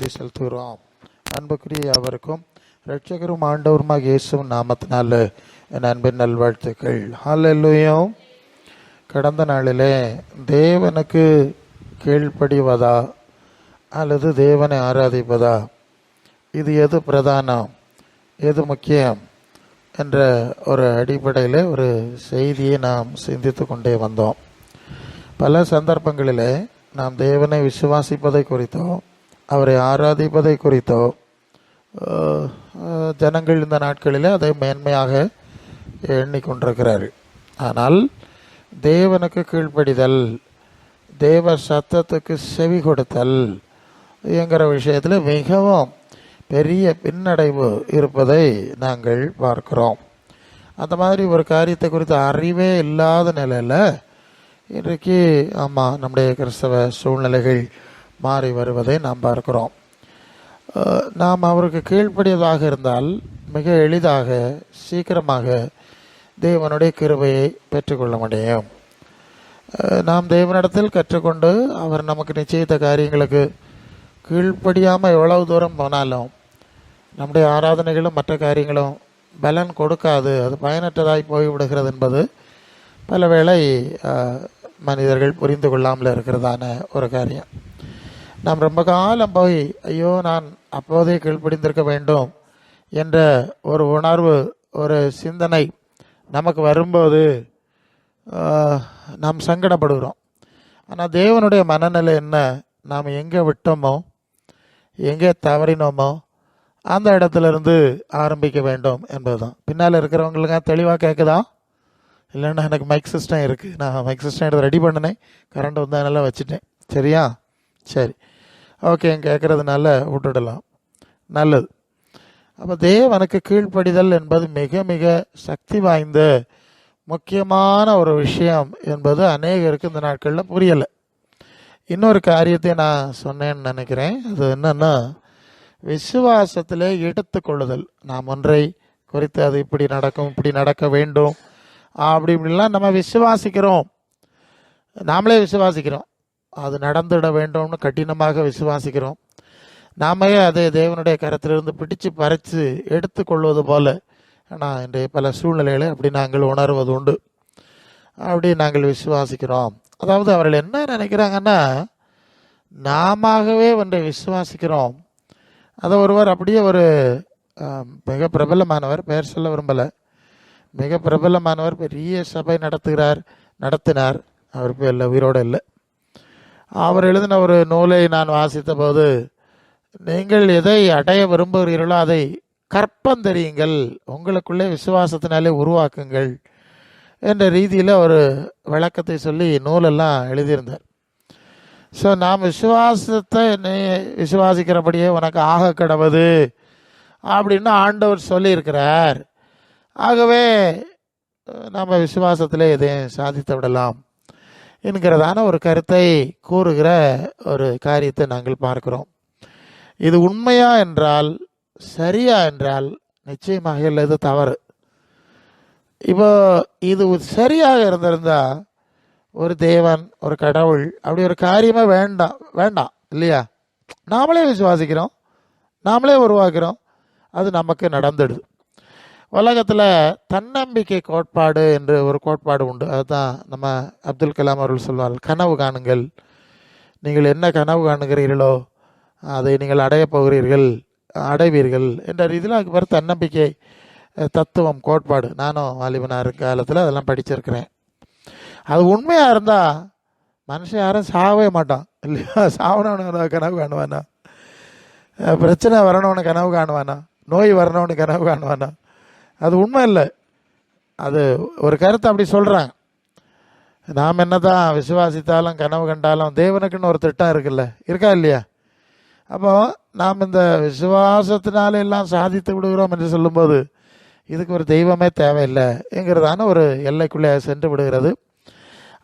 துதி செலுத்துகிறோம். அன்புக்குரிய அவருக்கும் இரட்சகரும் ஆண்டவருமாக இயேசுவின் நாமத்தினால என் அன்பின் நல்வாழ்த்துக்கள். ஹல்லேலூயா. கடந்த நாளிலே தேவனுக்கு கீழ்ப்படிவதா அல்லது தேவனை ஆராதிப்பதா, இது எது பிரதானம், எது முக்கியம் என்ற ஒரு அடிப்படையில் ஒரு செய்தியை நாம் சிந்தித்து கொண்டே வந்தோம். பல சந்தர்ப்பங்களில் நாம் தேவனை விசுவாசிப்பதை குறித்தோ அவரை ஆராதிப்பதை குறித்தோ ஜனங்கள் இந்த நாட்களில் அதை மேன்மையாக எண்ணிக்கொண்டிருக்கிறார்கள். ஆனால் தேவனுக்கு கீழ்ப்படிதல், தேவ சத்தத்துக்கு செவி கொடுத்தல் என்கிற விஷயத்தில் மிகவும் பெரிய பின்னடைவு இருப்பதை நாங்கள் பார்க்கிறோம். அந்த மாதிரி ஒரு காரியத்தை குறித்து அறிவே இல்லாத நிலையில் இன்றைக்கு நம்முடைய கிறிஸ்தவ சூழ்நிலைகள் மாறி வருவதை நாம் பார்க்கிறோம். நாம் அவருக்கு கீழ்ப்படியதாக இருந்தால் மிக எளிதாக சீக்கிரமாக தேவனுடைய கிருபையை பெற்றுக்கொள்ள முடியும். நாம் தேவனிடத்தில் கற்றுக்கொண்டு அவர் நமக்கு நிச்சயித்த காரியங்களுக்கு கீழ்ப்படியாமல் எவ்வளவு தூரம் போனாலும் நம்முடைய ஆராதனைகளும் மற்ற காரியங்களும் பலன் கொடுக்காது, அது பயனற்றதாய் போய்விடுகிறது என்பது பல வேளை மனிதர்கள் புரிந்து கொள்ளாமல் இருக்கிறதான ஒரு காரியம். நாம் ரொம்ப காலம் போய் ஐயோ நான் அப்போதே கீழ்ப்படிந்திருக்க வேண்டும் என்ற ஒரு உணர்வு, ஒரு சிந்தனை நமக்கு வரும்போது நாம் சங்கடப்படுகிறோம். ஆனால் தேவனுடைய மனநிலை என்ன? நாம் எங்கே விட்டோமோ, எங்கே தவறினோமோ அந்த இடத்துலேருந்து ஆரம்பிக்க வேண்டும் என்பது தான். பின்னால் இருக்கிறவங்களுக்கு தெளிவாக கேட்குதா? இல்லைன்னா எனக்கு மைக் சிஸ்டம் இருக்குது, நான் மைக் சிஸ்டம் எடுத்து ரெடி பண்ணினேன், கரண்ட் வந்து அதனால் வச்சுட்டேன். சரியா? சரி, ஓகே, கேட்குறதுனால விட்டுடலாம், நல்லது. அப்போ தேவனுக்கு கீழ்ப்படிதல் என்பது மிக மிக சக்தி வாய்ந்த முக்கியமான ஒரு விஷயம் என்பது அநேகருக்கு இந்த நாட்களில் புரியலை. இன்னொரு காரியத்தை நான் சொன்னேன்னு நினைக்கிறேன். அது என்னன்னா, விசுவாசத்தில் எடுத்துக்கொள்ளுதல். நாம் ஒன்றை குறித்து அது இப்படி நடக்கும், இப்படி நடக்க வேண்டும் அப்படி இப்படிலாம் நம்ம விசுவாசிக்கிறோம், நாமளே விசுவாசிக்கிறோம், அது நடந்துட வேண்டும்னு கடினமாக விசுவாசிக்கிறோம். நாமே அதை தேவனுடைய கரத்திலிருந்து பிடிச்சு பறித்து எடுத்துக்கொள்வது போல ஆனால் இன்றைய பல சூழ்நிலைகளை அப்படி நாங்கள் உணர்வது உண்டு. அப்படி நாங்கள் விசுவாசிக்கிறோம். அதாவது அவர்கள் என்ன நினைக்கிறாங்கன்னா, நாமவே ஒன்றை விசுவாசிக்கிறோம். அதை ஒருவர் அப்படியே ஒரு மிக பிரபலமானவர், பெயர் சொல்ல விரும்பலை, மிக பிரபலமானவர், பெரிய சபை நடத்தினார். அவர் இப்போ இல்லை, உயிரோடு இல்லை. அவர் எழுதின ஒரு நூலை நான் வாசித்த போது, நீங்கள் எதை அடைய விரும்புகிறீர்களோ அதை கற்பந்தெரியுங்கள், உங்களுக்குள்ளே விசுவாசத்தினாலே உருவாக்குங்கள் என்ற ரீதியில் ஒரு விளக்கத்தை சொல்லி நூலெல்லாம் எழுதியிருந்தார். ஸோ நாம் விசுவாசத்தை விசுவாசிக்கிறபடியே உனக்கு ஆக கிடவது அப்படின்னு ஆண்டவர் சொல்லியிருக்கிறார். ஆகவே நம்ம விசுவாசத்திலே எதையும் சாதித்து விடலாம் என்கிறதான ஒரு கருத்தை கூறுகிற ஒரு காரியத்தை நாங்கள் பார்க்கிறோம். இது உண்மையா என்றால், சரியா என்றால் நிச்சயமாக இல்லை, இது தவறு. இப்போ இது சரியாக இருந்திருந்தா ஒரு தேவன், ஒரு கடவுள் அப்படி ஒரு காரியமே வேண்டாம் இல்லையா? நாமளே விசுவாசிக்கிறோம், நாமளே உருவாக்குறோம், அது நமக்கு நடந்துடுது. உலகத்தில் தன்னம்பிக்கை கோட்பாடு என்று ஒரு கோட்பாடு உண்டு. அதுதான் நம்ம அப்துல் கலாம் அவர்கள் சொல்வார்கள், கனவு காணுங்கள், நீங்கள் என்ன கனவு காணுகிறீர்களோ அதை நீங்கள் அடைவீர்கள் என்ற ரீதியில் அதுக்கு பேர் தன்னம்பிக்கை தத்துவம், கோட்பாடு. நானும் வாலிபனார் காலத்தில் அதெல்லாம் படிச்சிருக்கிறேன். அது உண்மையாக இருந்தால் மனுஷன் யாரும் சாகவே மாட்டான் இல்லையா? சாவனவனு கனவு காணுவானா? பிரச்சனை வரணும்னு கனவு காணுவானா? நோய் வரணும்னு கனவு காணுவானா? அது உண்மை இல்லை, அது ஒரு கருத்தை அப்படி சொல்கிறாங்க. நாம் என்ன தான் விசுவாசித்தாலும் கனவு கண்டாலும் தேவனுக்குன்னு ஒரு திட்டம் இருக்கா இல்லையா? அப்போ நாம் இந்த விசுவாசத்தினால எல்லாம் சாதித்து விடுகிறோம் என்று சொல்லும்போது இதுக்கு ஒரு தெய்வமே தேவையில்லை என்கிறதான ஒரு எல்லைக்குள்ளே சென்று விடுகிறது.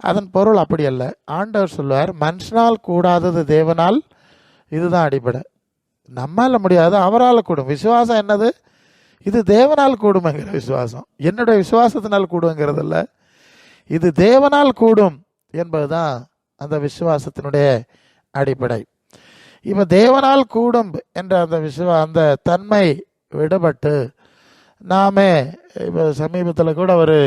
அதன் பொருள் அப்படி அல்ல. ஆண்டவர் சொல்வார், மனுஷனால் கூடாதது தேவனால், இதுதான் அடிப்படை. நம்மால் முடியாது, அவரால் கூடும். விசுவாசம் என்னது? இது தேவனால் கூடுமைங்கிற விசுவாசம். என்னுடைய விசுவாசத்தினால் கூடுங்கிறதில்ல, இது தேவனால் கூடும் என்பதுதான் அந்த விசுவாசத்தினுடைய அடிப்படை. இப்போ தேவனால் கூடும் என்ற அந்த அந்த தன்மை விடுபட்டு நாமே இப்போ சமீபத்தில் கூட ஒரு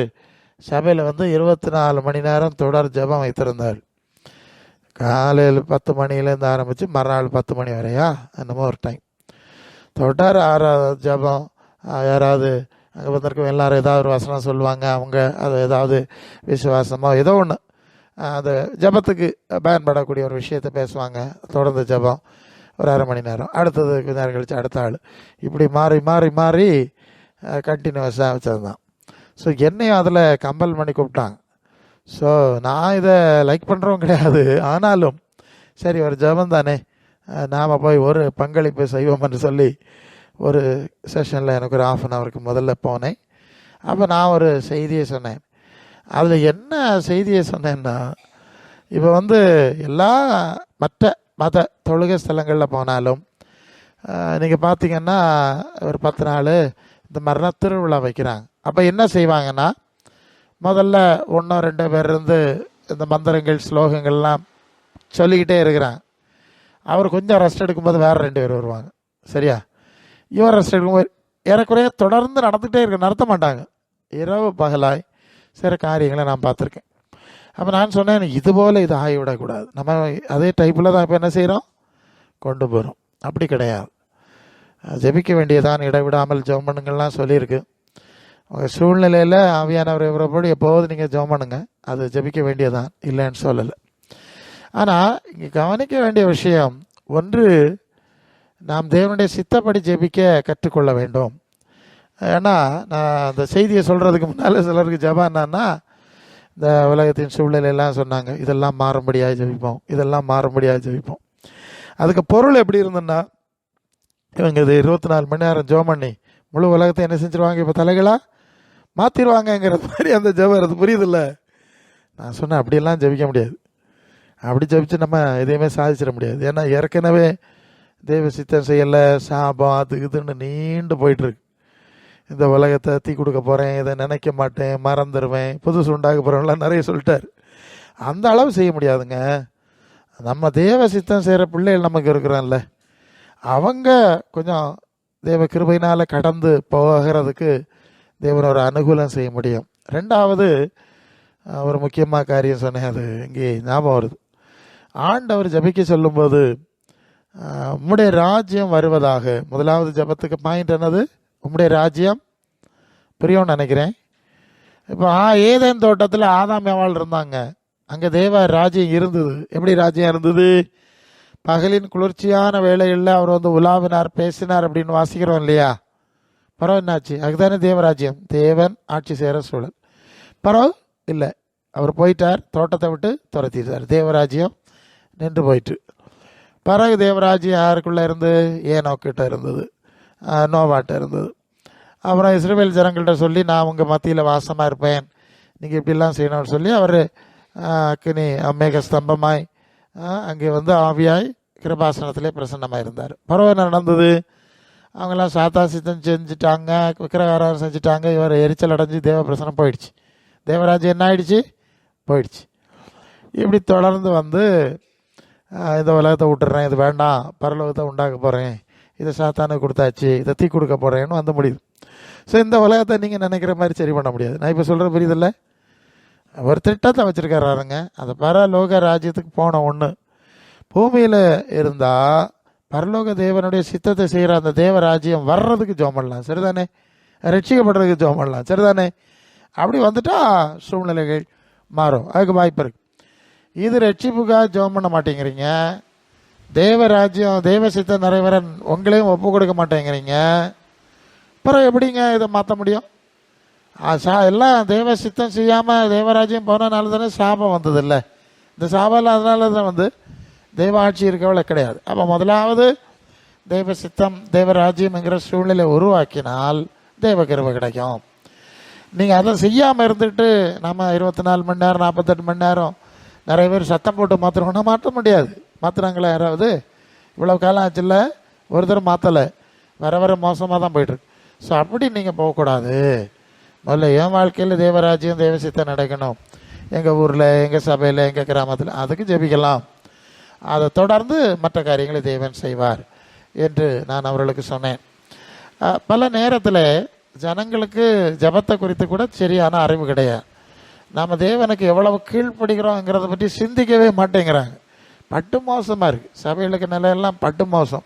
சபையில் 24 மணி நேரம் தொடர் ஜெபம் வைத்திருந்தார். காலையில் 10 மணிலேருந்து ஆரம்பித்து மறுநாள் 10 மணி வரையா என்னமோ ஒரு டைம் தொடர் 6 ஜெபம். யாராவது அங்கே வந்திருக்க எல்லாரும் ஏதாவது ஒரு வசனம் சொல்லுவாங்க, அவங்க அது ஏதாவது விசுவாசமோ ஏதோ ஒன்று அந்த ஜபத்துக்கு பயன்படக்கூடிய ஒரு விஷயத்தை பேசுவாங்க. தொடர்ந்து ஜபம் ஒரு 1/2 மணி நேரம், அடுத்தது கொஞ்ச நேரம் கழிச்சு அடுத்த ஆள், இப்படி மாறி மாறி மாறி கண்டினியூஸாக வச்சதுதான். ஸோ என்னையும் அதில் கம்பல் பண்ணி கூப்பிட்டாங்க. ஸோ நான் இதை லைக் பண்ணுறோம் கிடையாது, ஆனாலும் சரி ஒரு ஜபம் தானே நாம் போய் ஒரு பங்களிப்பு செய்வோம்னு சொல்லி ஒரு செஷனில் எனக்கு ஒரு 1/2 ஹவருக்கு முதல்ல போனேன். அப்போ நான் ஒரு செய்தியை சொன்னேன். அதில் என்ன செய்தியை சொன்னேன்னா, இப்போ எல்லா மற்ற மத தொழுகை ஸ்தலங்களில் போனாலும் நீங்கள் பார்த்தீங்கன்னா ஒரு 10 நாள் இந்த மாதிரிலாம் திருவிழா வைக்கிறாங்க. அப்போ என்ன செய்வாங்கன்னா, முதல்ல 1-2 பேர் இருந்து இந்த மந்திரங்கள் ஸ்லோகங்கள்லாம் சொல்லிக்கிட்டே இருக்கிறாங்க. அவர் கொஞ்சம் ரெஸ்ட் எடுக்கும்போது வேறு 2 பேர் வருவாங்க. சரியா? இவர் ரெஸ்ட் எடுக்கும்போது ஏறக்குறைய தொடர்ந்து நடத்த மாட்டாங்க. இரவு பகலாய் சில காரியங்களை நான் பார்த்துருக்கேன். அப்போ நான் சொன்னேன், இதுபோல் இது ஆகிவிடக்கூடாது. நம்ம அதே டைப்பில் தான் இப்போ என்ன செய்கிறோம், கொண்டு போகிறோம். அப்படி கிடையாது. ஜெபிக்க வேண்டியதான், இடைவிடாமல் ஜெபம் பண்ணுங்கள்லாம் சொல்லியிருக்கு. உங்கள் சூழ்நிலையில் ஆவியானவர் இவரப்படி எப்போது நீங்கள் ஜெபம் பண்ணுங்க, அது ஜெபிக்க வேண்டியதான், இல்லைன்னு சொல்லலை. ஆனால் இங்கே கவனிக்க வேண்டிய விஷயம் ஒன்று, நாம் தேவனுடைய சித்தப்படி ஜெபிக்க கற்றுக்கொள்ள வேண்டும். ஏன்னா நான் அந்த செய்தியை சொல்கிறதுக்கு முன்னால் சிலருக்கு ஜெபம் என்னன்னா, இந்த உலகத்தின் சூழ்நிலையெல்லாம் சொன்னாங்க, இதெல்லாம் மாறும்படியாக ஜெபிப்போம், இதெல்லாம் மாறும்படியாக ஜெபிப்போம். அதுக்கு பொருள் எப்படி இருந்ததுன்னா, இவங்க இது 24 மணி நேரம் ஜெபம் பண்ணி முழு உலகத்தை என்ன செஞ்சுருவாங்க, இப்போ தலைகளாக மாற்றிடுவாங்கங்கிற மாதிரி அந்த ஜெபம். அது புரியுதில்ல? நான் சொன்னேன், அப்படியெல்லாம் ஜெபிக்க முடியாது. அப்படி ஜெபிச்சு நம்ம எதையுமே சாதிச்சிட முடியாது. ஏன்னா ஏற்கனவே தெய்வ சித்தம் செய்யலை, சாபம் அது இதுன்னு நீண்டு போயிட்டுருக்கு. இந்த உலகத்தை தீ கொடுக்க போகிறேன், இதை நினைக்க மாட்டேன், மறந்துடுவேன், புதுசு உண்டாக்க போகிறேன்லாம் நிறைய சொல்லிட்டார். அந்த அளவு செய்ய முடியாதுங்க. நம்ம தேவ சித்தம் செய்கிற பிள்ளைகள் நமக்கு இருக்கிறான்ல, அவங்க கொஞ்சம் தேவ கிருபையினால் கடந்து போகிறதுக்கு தேவன் ஒரு அனுகூலம் செய்ய முடியும். 2வது ஒரு முக்கியமாக காரியம் சொன்னேன், அது இங்கே ஞாபகம் வருது. ஆண்டவர் ஜபிக்க சொல்லும்போது உம்முடைய ராஜ்யம் வருவதாக, முதலாவது ஜபத்துக்கு பாயிண்ட் என்னது, உம்முடைய ராஜ்யம் புரியும்னு நினைக்கிறேன். இப்போ ஏதேன் தோட்டத்தில் ஆதாம் ஏவாள் இருந்தாங்க, அங்கே தேவ ராஜ்யம் இருந்தது. எப்படி ராஜ்யம் இருந்தது? பகலின் குளிர்ச்சியான வேளைகளில் அவர் உலாவினார், பேசினார் அப்படின்னு வாசிக்கிறோம் இல்லையா? பரவ என்னாச்சு? அதுதானே தேவராஜ்யம், தேவன் ஆட்சி செய்கிற சூழல். பரவ இல்லை, அவர் போயிட்டார், தோட்டத்தை விட்டு துரத்திட்டார், தேவராஜ்யம் நின்று போயிட்டு. பிறகு தேவராஜ்யம் யாருக்குள்ளே இருந்து, ஏனோக்கிட்ட இருந்தது, நோவாட்ட இருந்தது. அப்புறம் இஸ்ரவேல் ஜனங்கள்கிட்ட சொல்லி, நான் உங்கள் மத்தியில் வாசமாக இருப்பேன், நீங்கள் இப்படிலாம் செய்யணும்னு சொல்லி அவர் அக்கினி மேக ஸ்தம்பமாய் அங்கே ஆவியாய் கிருபாசனத்திலே பிரசன்னமாக இருந்தார். பரவ என்ன நடந்தது? அவங்கெல்லாம் சாத்தா சித்தம் செஞ்சுட்டாங்க, விக்கிரகாரம் செஞ்சுட்டாங்க, இவர் எரிச்சல் அடைஞ்சு தேவ பிரசனம் போயிடுச்சு, தேவராஜ்யம் என்ன ஆயிடுச்சு, போயிடுச்சு. இப்படி தொடர்ந்து இந்த உலகத்தை விட்டுறேன், இது வேண்டாம், பரலோகத்தை உண்டாக்க போகிறேன், இதை சாத்தானுக்கு கொடுத்தாச்சு, இதை தீ கொடுக்க போகிறேன்னு முடியுது. ஸோ இந்த உலகத்தை நீங்கள் நினைக்கிற மாதிரி சரி பண்ண முடியாது. நான் இப்போ சொல்கிற புரியுதில்ல? ஒரு திட்டத்தை வச்சுருக்காருங்க. அந்த பரலோக ராஜ்யத்துக்கு போன ஒன்று பூமியில் இருந்தால் பரலோக தேவனுடைய சித்தத்தை செய்கிற அந்த தேவராஜ்யம் வர்றதுக்கு ஜெபம் பண்ணலாம், சரிதானே? ரட்சிக்கப்படுறதுக்கு ஜெபம் பண்ணலாம், சரிதானே? அப்படி வந்துட்டால் சூழ்நிலைகள் மாறும், அதுக்கு வாய்ப்பு இருக்குது. இது ரட்சிப்புக்காக ஜெபம் பண்ண மாட்டேங்கிறீங்க, தேவராஜ்யம் தேவ சித்தம் நிறைவேற உங்களையும் ஒப்பு கொடுக்க மாட்டேங்கிறீங்க. அப்புறம் எப்படிங்க இதை மாற்ற முடியும்? எல்லாம் தேவ சித்தம் செய்யாமல் தேவராஜ்யம் போனதுனால தானே சாபம் வந்தது இல்லை? இந்த சாபம் அதனால தான் தெய்வ ஆட்சி இருக்கவள கிடையாது. அப்போ முதலாவது தெய்வ சித்தம் தேவராஜ்யம்ங்கிற சூழ்நிலை உருவாக்கினால் தெய்வ கிருபை கிடைக்கும். நீங்கள் அதை செய்யாமல் இருந்துட்டு நம்ம 24 மணி நேரம் 48 மணி நேரம் நிறைய பேர் சத்தம் போட்டு மாற்றுறோம்னா மாற்ற முடியாது. மாற்றுறாங்களா யாராவது? இவ்வளோ காலம் ஆச்சுல்ல, ஒருத்தர் மாற்றலை, வர மோசமாக தான் போய்ட்டுருக்கு. ஸோ அப்படி நீங்கள் போகக்கூடாது. முதல்ல என் வாழ்க்கையில் தேவராஜ்யம் தேவ சித்தம் நடக்கணும், எங்கள் ஊரில், எங்கள் சபையில், எங்கள் கிராமத்தில், அதுக்கு ஜெபிக்கலாம். அதை தொடர்ந்து மற்ற காரியங்களை தேவன் செய்வார் என்று நான் அவர்களுக்கு சொன்னேன். பல நேரத்தில் ஜனங்களுக்கு ஜபத்தை குறித்து கூட சரியான அறிவு கிடையாது. நாம் தேவனுக்கு எவ்வளவு கீழ்ப்படுகிறோங்கிறத பற்றி சிந்திக்கவே மாட்டேங்கிறாங்க. பட்டு மோசமாக இருக்குது. சபைகளுக்கு நிலையெல்லாம் பட்டு மோசம்,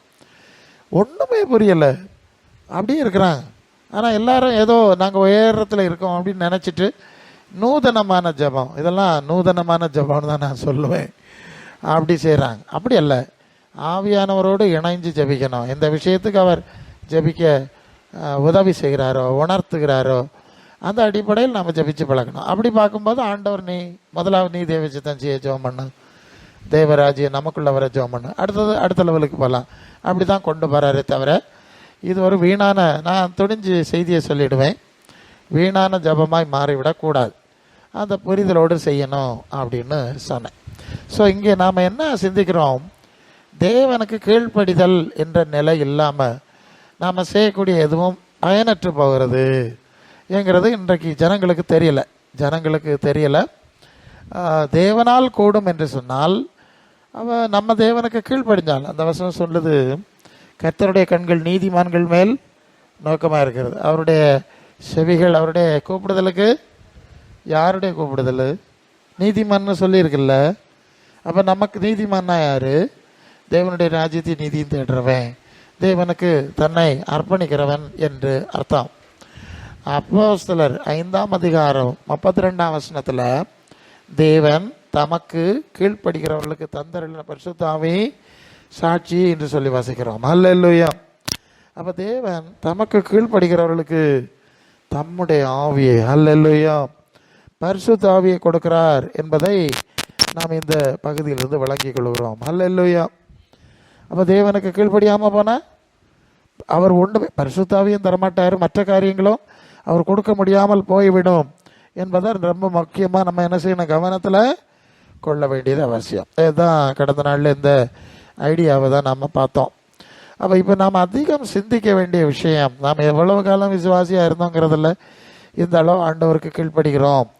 ஒன்றுமே புரியலை, அப்படியே இருக்கிறாங்க. ஆனால் எல்லாரும் ஏதோ நாங்கள் உயரத்தில் இருக்கோம் அப்படின்னு நினச்சிட்டு நூதனமான ஜபம், இதெல்லாம் நூதனமான ஜபம்னு தான் நான் சொல்லுவேன். அப்படி செய்கிறாங்க. அப்படி அல்ல, ஆவியானவரோடு இணைஞ்சு ஜபிக்கணும். இந்த விஷயத்துக்கு அவர் ஜபிக்க உதவி செய்கிறாரோ, உணர்த்துகிறாரோ, அந்த அடிப்படையில் நம்ம ஜபிச்சு பழகணும். அப்படி பார்க்கும்போது ஆண்டவர் முதலாவது நீ தேவ சித்தம் செய்ய ஜெபம் பண்ணு, தேவராஜ்யம் நமக்குள்ள வர ஜெபம் பண்ணு, அடுத்த லெவலுக்கு போகலாம். அப்படி தான் கொண்டு போகிறாரே தவிர இது ஒரு வீணான, நான் துணிஞ்சு செய்தியை சொல்லிடுவேன், வீணான ஜபமாய் மாறிவிடக்கூடாது. அந்த புரிதலோடு செய்யணும் அப்படின்னு சொன்னேன். ஸோ இங்கே நாம் என்ன சிந்திக்கிறோம், தேவனுக்கு கீழ்ப்படிதல் என்ற நிலை இல்லாமல் நாம் செய்யக்கூடிய எதுவும் பயனற்று போகிறது என்கிறது இன்றைக்கு ஜனங்களுக்கு தெரியலை. தேவனால் கூடும் என்று சொன்னால் நம்ம தேவனுக்கு கீழ்ப்படிஞ்சால், அந்த வசனம் சொல்லுது, கர்த்தருடைய கண்கள் நீதிமான்கள் மேல் நோக்கமாக இருக்கிறது, அவருடைய செவிகள் அவருடைய கூப்பிடுதலுக்கு. யாருடைய கூப்பிடுதல்? நீதிமான்னு சொல்லியிருக்குல்ல. அப்போ நமக்கு நீதிமான்னா யார்? தேவனுடைய ராஜ்யத்தை நீதியும் தேடுறவன், தேவனுக்கு தன்னை அர்ப்பணிக்கிறவன் என்று அர்த்தம். அப்போஸ்தலர் 5ஆம் அதிகாரம் 32ஆம் வசனத்தில் தேவன் தமக்கு கீழ்ப்படுகிறவர்களுக்கு தந்தருளின பரிசுத்த ஆவி சாட்சி என்று சொல்லி வாசிக்கிறோம். அல்லேலூயா. அப்போ தேவன் தமக்கு கீழ்ப்படுகிறவர்களுக்கு தம்முடைய ஆவியை, அல்லேலூயா, பரிசுத்த ஆவியை கொடுக்கிறார் என்பதை நாம் இந்த பகுதியிலிருந்து விளங்கிக் கொள்கிறோம். அல்லேலூயா. அப்போ தேவனுக்கு கீழ்ப்படியாமல் போனால் அவர் ஒன்றுமே பரிசுத்த ஆவியும் தரமாட்டார், மற்ற காரியங்களும் அவர் கொடுக்க முடியாமல் போய்விடும் என்பதை ரொம்ப முக்கியமாக நம்ம என்ன செய்யணும், கவனத்தில் கொள்ள வேண்டியது அவசியம். இதுதான் கடந்த நாளில் இந்த ஐடியாவை தான் நம்ம பார்த்தோம். அப்போ இப்போ நாம் அதிகம் சிந்திக்க வேண்டிய விஷயம், நாம் எவ்வளவு காலம் விசுவாசியாக இருந்தோங்கிறதில்ல, இந்த அளவு ஆண்டவருக்கு கீழ்ப்படுகிறோம்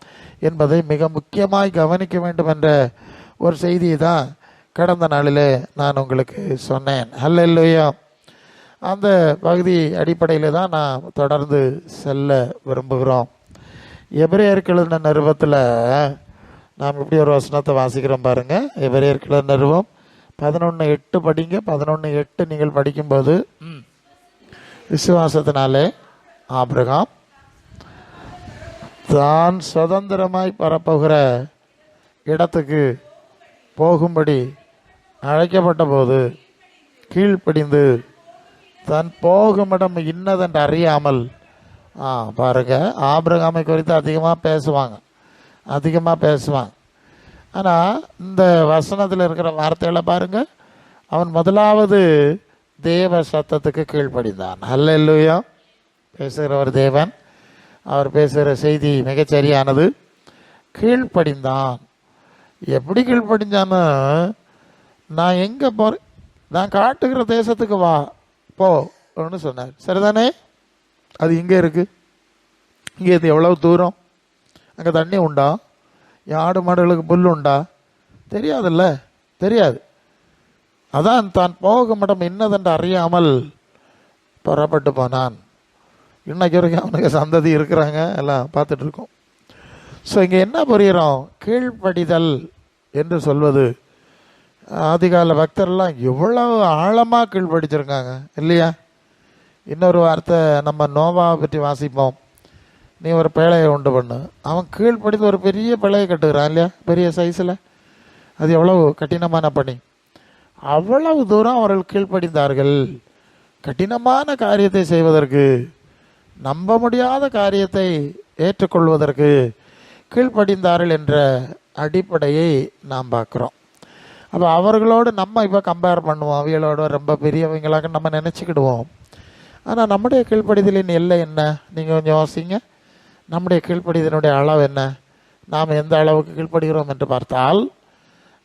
என்பதை மிக முக்கியமாய் கவனிக்க வேண்டும் என்ற ஒரு செய்தியை தான் கடந்த நாளில் நான் உங்களுக்கு சொன்னேன். அல்லேலூயா. அந்த பகுதி அடிப்படையில் தான் நான் தொடர்ந்து செல்ல விரும்புகிறோம். எபிரேயர்கள் நிருபத்தில் நாம் இப்படி ஒரு வசனத்தை வாசிக்கிறோம் பாருங்கள். எபிரேயர்கள் நிருபம் 11:8 படிங்க. 11:8 நீங்கள் படிக்கும்போது, விசுவாசத்தினாலே ஆபிரகாம் தான் சுதந்திரமாய் பரப்புகிற இடத்துக்கு போகும்படி அழைக்கப்பட்ட போது கீழ்ப்படிந்து தன் போகுமிடம் இன்னதென்று அறியாமல், பாருங்க, ஆபிரகாமை குறித்து அதிகமாக பேசுவாங்க. ஆனால் இந்த வசனத்தில் இருக்கிற வார்த்தைகளை பாருங்க, அவன் முதலாவது தேவ சத்தத்துக்கு கீழ்ப்படிந்தான். அல்லேலூயா. பேசுகிறவர் தேவன், அவர் பேசுகிற செய்தி மிகச்சரியானது. கீழ்ப்படிந்தான். எப்படி கீழ்ப்படிஞ்சான்னு, நான் எங்கே போகிறேன், நான் காட்டுகிற தேசத்துக்கு வா போன்னு சொன்னார். சரிதானே? அது இங்கே இருக்குது. இங்கே இது எவ்வளவு தூரம், அங்கே தண்ணி உண்டா, ஆடு மாடுகளுக்கு புல் உண்டா, தெரியாது. அதான் தான் போக மாட்டோம் இன்னதென்று அறியாமல் புறப்பட்டு போனான். இன்னைக்கு வரைக்கும் அவனுக்கு சந்ததி இருக்கிறாங்க, எல்லாம் பார்த்துட்டு இருக்கோம். ஸோ இங்கே என்ன புரிகிறோம், கீழ்ப்படிதல் என்று சொல்வது, ஆதிகால பக்தர்லாம் எவ்வளவு ஆழமாக கீழ்ப்படிச்சிருக்காங்க இல்லையா? இன்னொரு வார்த்தை நம்ம நோவாவை பற்றி வாசிப்போம். நீ ஒரு பேழையை உண்டு பண்ணு, அவன் கீழ்ப்படிந்து ஒரு பெரிய பிழையை கட்டுகிறான் இல்லையா, பெரிய சைஸில். அது எவ்வளவு கடினமான பணி. அவ்வளவு தூரம் அவர்கள் கீழ்ப்படிந்தார்கள். கடினமான காரியத்தை செய்வதற்கு, நம்ப முடியாத காரியத்தை ஏற்றுக்கொள்வதற்கு கீழ்ப்படிந்தார்கள் என்ற அடிப்படையை நாம் பார்க்குறோம். அப்போ அவர்களோடு நம்ம இப்போ கம்பேர் பண்ணுவோம், அவியலோட ரொம்ப பெரியவங்களாக நம்ம நினச்சிக்கிடுவோம். ஆனால் நம்முடைய கீழ்ப்படிதலின் எல்லை என்ன? நீங்கள் கொஞ்சம் யோசிங்க. நம்முடைய கீழ்ப்படிதலினுடைய அளவு என்ன? நாம் எந்த அளவுக்கு கீழ்ப்படுகிறோம் என்று பார்த்தால்,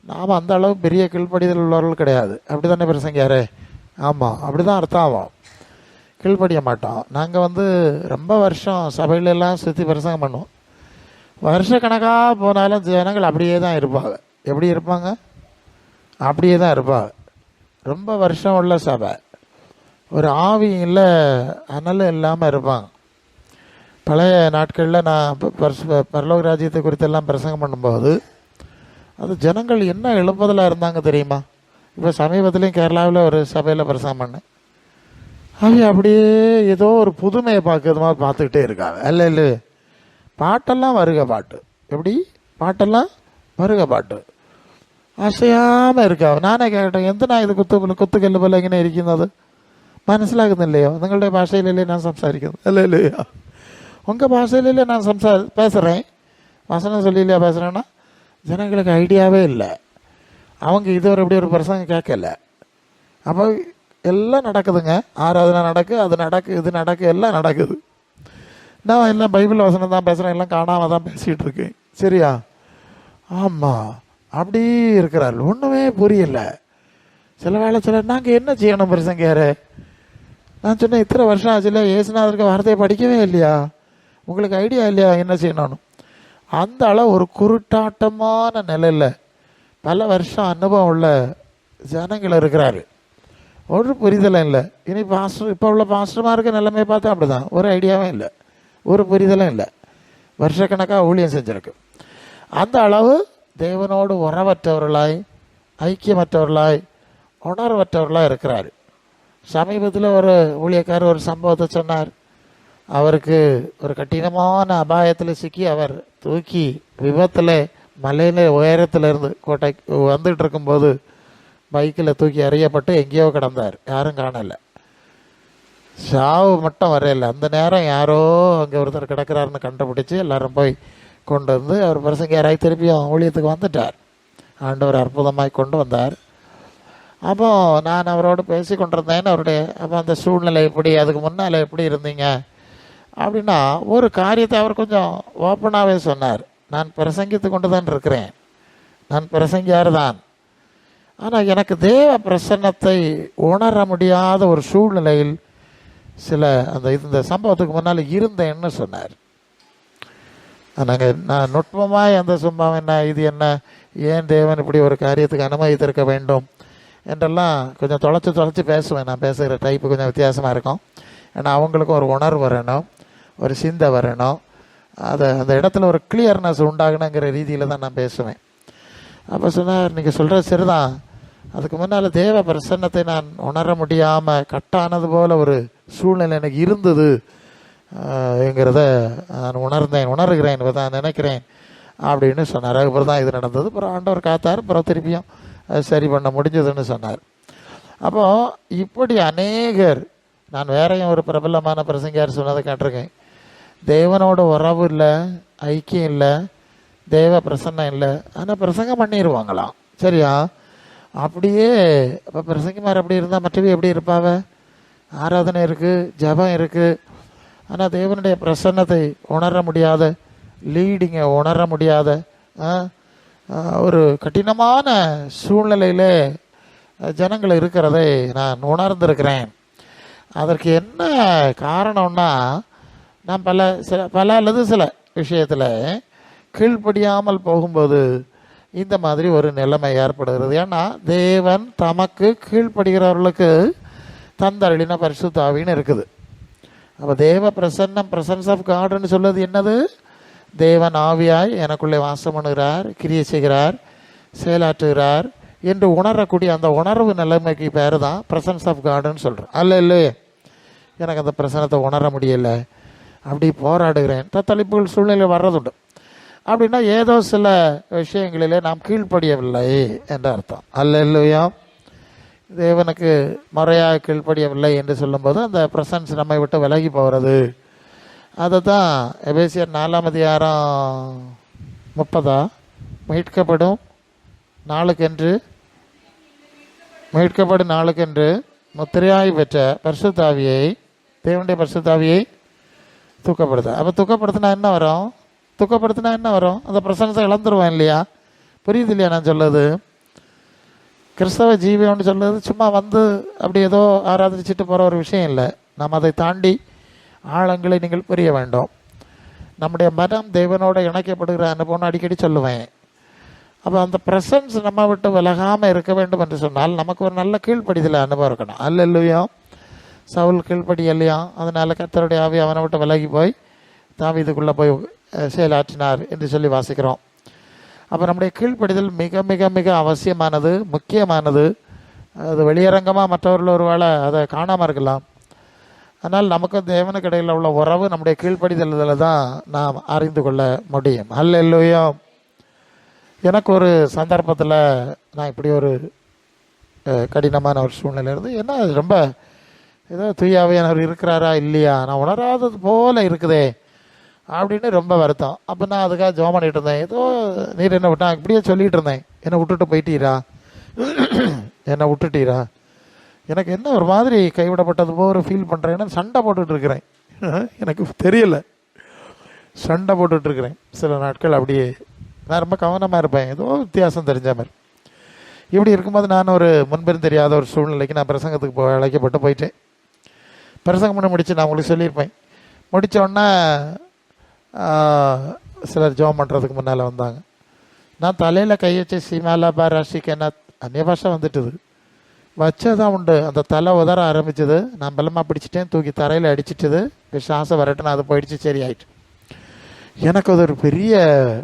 நாம் அந்த அளவு பெரிய கீழ்ப்படிதல் உள்ளவர்கள் கிடையாது. அப்படி தானே பிரசங்கியாரே? ஆமாம், அப்படி தான் அர்த்தம் ஆகும். கீழ்ப்படிய மாட்டோம். நாங்கள் ரொம்ப வருஷம் சபையிலெல்லாம் சுற்றி பிரசங்கம் பண்ணுவோம். வருஷக்கணக்காக போனாலும் ஜனங்கள் அப்படியே தான் இருப்பாங்க. எப்படி இருப்பாங்க? அப்படியே தான் இருப்பா. ரொம்ப வருஷம் உள்ள சபை, ஒரு ஆவி இல்லை, அனலும் இல்லாமல் இருப்பாங்க. பழைய நாட்களில் நான் பரலோக ராஜ்யத்தை குறித்தெல்லாம் பிரசங்கம் பண்ணும்போது அது ஜனங்கள் என்ன எழுப்புதலாக இருந்தாங்க தெரியுமா? இப்போ சமீபத்துலேயும் கேரளாவில் ஒரு சபையில் பிரசங்கம் பண்ணேன். அவை அப்படியே ஏதோ ஒரு புதுமையை பார்க்கறது மாதிரி பார்த்துக்கிட்டே இருக்காங்க. இல்லை இல்லை, பாட்டெல்லாம் வருக பாட்டு. எப்படி பாட்டெல்லாம் வருக பாட்டு അസയാമ ഇരിക്കാവും. ഞാനേ കേട്ടെ, എന്തിനാ ഇത് കുത്തുകല്ല് പോലെ ഇങ്ങനെ ഇരിക്കുന്നത്? മനസ്സിലാകുന്നില്ലയോ? നിങ്ങളുടെ ഭാഷയിലല്ലേ ഞാൻ സംസാരിക്കുന്നത്? അല്ലേ இல்லையா? உங்கள் பாஷையிலே நான் பேசுகிறேன், வசனம் சொல்லியிலையா பேசுகிறேன்னா ஜனங்களுக்கு ஐடியாவே இல்லை. அவங்க இதுவரை எப்படி ஒரு பிரசங்கம் கேட்கல. அப்போ எல்லாம் நடக்குதுங்க. ஆராதனை நடக்கு, அது நடக்கு, இது நடக்கு, எல்லாம் நடக்குது. நான் எல்லாம் பைபிள் வசனம் தான் பேசுகிறேன், எல்லாம் காணாமல் தான் பேசிகிட்டு இருக்கேன். சரியா? ஆமாம், அப்படி இருக்கிறார். ஒன்றுமே புரியல. சில வேலை நாங்கள் என்ன செய்யணும் பிரசங்கியாரு? நான் சொன்னேன், இத்தனை வருஷம் ஆச்சுல, இயேசுநாதருக்கு வார்த்தையை படிக்கவே இல்லையா? உங்களுக்கு ஐடியா இல்லையா என்ன செய்யணும்னு? அந்த அளவு ஒரு குருட்டாட்டமான நிலையில் பல வருஷம் அனுபவம் உள்ள ஜனங்கள் இருக்கிறாரு. ஒரு புரிதலும் இல்லை. இனி பாஸ்டர், இப்போ உள்ள பாஸ்டர்மாருக்கு நிலைமையை பார்த்தா அப்படி தான், ஒரு ஐடியாவும் இல்லை, ஒரு புரிதலும் இல்லை. வருஷக்கணக்காக ஊழியம் செஞ்சுருக்கு. அந்த அளவு தேவனோடு உறவற்றவர்களாய், ஐக்கியமற்றவர்களாய், உணர்வற்றவர்களாக இருக்கிறார். சமீபத்தில் ஒரு ஊழியக்காரர் ஒரு சம்பவத்தை சொன்னார். அவருக்கு ஒரு கடினமான அபாயத்தில் சிக்கி அவர் தூக்கி விபத்தில் மலையில் உயரத்திலிருந்து கோட்டை வந்துட்டு இருக்கும்போது பைக்கில் தூக்கி எறியப்பட்டு எங்கேயோ கிடந்தார். யாரும் காணலை, சாவு மட்டும் வரையில. அந்த நேரம் யாரோ அங்கே ஒருத்தர் கிடக்கிறாருன்னு கண்டுபிடிச்சி எல்லாரும் போய் கொண்டு வந்து அவர் பிரசங்கியாராய் திருப்பியும் ஊழியத்துக்கு வந்துட்டார். ஆண்டவர் அற்புதமாய் கொண்டு வந்தார். அப்போ நான் அவரோடு பேசி கொண்டிருந்தேன்னு அவருடைய, அப்போ அந்த சூழ்நிலை எப்படி, அதுக்கு முன்னால் எப்படி இருந்தீங்க அப்படின்னா ஒரு காரியத்தை அவர் கொஞ்சம் ஓப்பனாகவே சொன்னார். நான் பிரசங்கித்து கொண்டு தான் இருக்கிறேன், நான் பிரசங்கியார் தான். ஆனால் எனக்கு தேவ பிரசன்னத்தை உணர முடியாத ஒரு சூழ்நிலையில் சில இந்த சம்பவத்துக்கு முன்னால் இருந்தேன்னு சொன்னார். நான் நுட்பமாய் அந்த சம்பவம் என்ன, இது என்ன, ஏன் தேவன் இப்படி ஒரு காரியத்துக்கு அனுமதித்திருக்க வேண்டும் என்றெல்லாம் கொஞ்சம் தொலைச்சி பேசுவேன். நான் பேசுகிற டைப்பு கொஞ்சம் வித்தியாசமாக இருக்கும். ஏன்னா அவங்களுக்கும் ஒரு உணர்வு வரணும், ஒரு சிந்தை வரணும், அந்த இடத்துல ஒரு கிளியர்னஸ் உண்டாகணுங்கிற ரீதியில் தான் நான் பேசுவேன். அப்போ சொன்னார், நீங்கள் சொல்கிற சரிதான், அதுக்கு முன்னால் தேவ பிரசன்னத்தை நான் உணர முடியாமல் கட்டானது போல் ஒரு சூழ்நிலை எனக்கு இருந்தது என்கிறத நான் உணர்கிறேன், தான் நினைக்கிறேன் அப்படின்னு சொன்னார். அதுக்கப்புறம் தான் இது நடந்தது. அப்புறம் ஆண்டவர் காத்தார், அப்புறம் திருப்பியும் சரி பண்ண முடிஞ்சதுன்னு சொன்னார். அப்போது இப்படி அநேகர், நான் வேறையும் ஒரு பிரபலமான பிரசங்கியார் சொன்னதை கேட்டிருக்கேன். தேவனோட உறவு இல்லை, ஐக்கியம் இல்லை, தேவ பிரசன்னம் இல்லை, ஆனால் பிரசங்கம் பண்ணிடுவாங்களாம். சரியா? அப்படியே இப்போ பிரசங்கிமார் அப்படி இருந்தால் மற்றவை எப்படி இருப்பாவ? ஆராதனை இருக்குது, ஜபம் இருக்குது, ஆனால் தேவனுடைய பிரசன்னத்தை உணர முடியாத, லீடிங்கை உணர முடியாத ஒரு கடினமான சூழ்நிலையில் ஜனங்கள் இருக்கிறதை நான் உணர்ந்திருக்கிறேன். அதற்கு என்ன காரணம்னா, நான் பல அல்லது சில விஷயத்தில் கீழ்ப்படியாமல் போகும்போது இந்த மாதிரி ஒரு நிலைமை ஏற்படுகிறது. ஏன்னா தேவன் தமக்கு கீழ்ப்படுகிறவர்களுக்கு தந்தருளின பரிசுத்த ஆவின்னு இருக்குது. அப்போ தேவ பிரசன்னம், பிரசன்ஸ் ஆஃப் காட்னு சொல்லுது என்னது? தேவன் ஆவியாய் எனக்குள்ளே வாசம் பண்ணுகிறார், கிரியை செய்கிறார், செயலாற்றுகிறார் என்று உணரக்கூடிய அந்த உணர்வு நிலைமைக்கு பேர் தான் பிரசன்ஸ் ஆஃப் காட்னு சொல்கிறேன். இல்லையே, எனக்கு அந்த பிரசனத்தை உணர முடியலை, அப்படி போராடுகிறேன், தத்தளிப்புகள் சூழ்நிலை வர்றதுண்டு. அப்படின்னா ஏதோ சில விஷயங்களிலே நாம் கீழ்ப்படியவில்லை என்ற அர்த்தம். இல்லையா? தேவனுக்கு முறையாக கீழ்ப்படியவில்லை என்று சொல்லும்போது அந்த பிரசன்ஸ் நம்மை விட்டு விலகி போகிறது. அதை தான் எபேசியர் 4:30 மீட்கப்படும் நாளுக்கென்று முத்திரையாய் பெற்ற பரிசுத்தாவியை, தேவனுடைய பரிசுத்தாவியை தூக்கப்படுத்த. அப்போ தூக்கப்படுத்தினா என்ன வரும்? அந்த பிரசன்ஸை இழந்துருவேன் இல்லையா? புரியுது இல்லையா நான் சொல்லுது? கிறிஸ்தவ ஜீவியம்னு சொல்லுறது சும்மா வந்து அப்படி ஏதோ ஆராதிச்சுட்டு போகிற ஒரு விஷயம் இல்லை. நாம் அதை தாண்டி ஆழங்களை நீங்கள் புரிய வேண்டும். நம்முடைய மனம் தேவனோட இணைக்கப்படுகிற அனுபவம்னு அடிக்கடி சொல்லுவேன். அப்போ அந்த ப்ரெசன்ஸ் நம்ம விட்டு விலகாமல் இருக்க வேண்டும் என்று சொன்னால் நமக்கு ஒரு நல்ல கீழ்ப்படிதல் அனுபவம் இருக்கணும். அல்லேலூயா. சவுல் கீழ்ப்படியலையா, அதனால் கர்த்தருடைய ஆவி அவனை விட்டு விலகி போய் தாவீதுக்குள்ளே போய் செயலாற்றினார் என்று சொல்லி வாசிக்கிறோம். அப்போ நம்முடைய கீழ்ப்படிதல் மிக மிக மிக அவசியமானது, முக்கியமானது. அது வெளியரங்கமாக மற்றவர்கள் ஒரு வேளை அதை காணாமல் இருக்கலாம். ஆனால் நமக்கும் தேவனுக்கு இடையில் உள்ள உறவு நம்முடைய கீழ்ப்படிதலில் தான் நாம் அறிந்து கொள்ள முடியும். அல்லேலூயா. எனக்கு ஒரு சந்தர்ப்பத்தில் நான் இப்படி ஒரு கடினமான ஒரு சூழ்நிலை இருந்து, என்ன அது ரொம்ப ஏதோ தூயாவையானவர் இருக்கிறாரா இல்லையா, நான் உணராதது போல் இருக்குதே அப்படின்னு ரொம்ப வருத்தம். அப்போ நான் அதுக்காக ஜெபம் பண்ணிகிட்டு இருந்தேன். ஏதோ நீர் என்ன விட்டா இப்படியே சொல்லிகிட்டு இருந்தேன், என்னை விட்டுட்டு போயிட்டீரா, என்னை விட்டுட்டீரா, எனக்கு என்ன ஒரு மாதிரி கைவிடப்பட்டது போல் ஃபீல் பண்ணுறேன்னு சண்டை போட்டுட்ருக்கிறேன். எனக்கு தெரியல, சண்டை போட்டுட்ருக்கிறேன் சில நாட்கள். அப்படியே நான் ரொம்ப கவனமாக இருப்பேன், ஏதோ வித்தியாசம் தெரிஞ்ச மாதிரி. இப்படி இருக்கும்போது நான் ஒரு முன்பின் தெரியாத ஒரு சூழ்நிலைக்கு நான் பிரசங்கத்துக்கு அழைக்கப்பட்டு போயிட்டேன். பிரசங்கம் பண்ணி முடித்து நான் உங்களுக்கு சொல்லியிருப்பேன். முடித்தோடனே சிலர் ஜெபம் பண்ணுறதுக்கு முன்னால் வந்தாங்க. நான் தலையில் கை வச்சு சீமாலா பாராஷிக்கு என்ன அந்நிய பாஷை வந்துட்டுது, வச்சதான் உண்டு. அந்த தலை உதற ஆரம்பிச்சது, நான் பலமாக பிடிச்சிட்டேன், தூக்கி தரையில் அடிச்சிட்டுது, விசுவாசம் வரட்டுன்னு அது போயிடுச்சு, சரி ஆயிட்டு. எனக்கு அது ஒரு பெரிய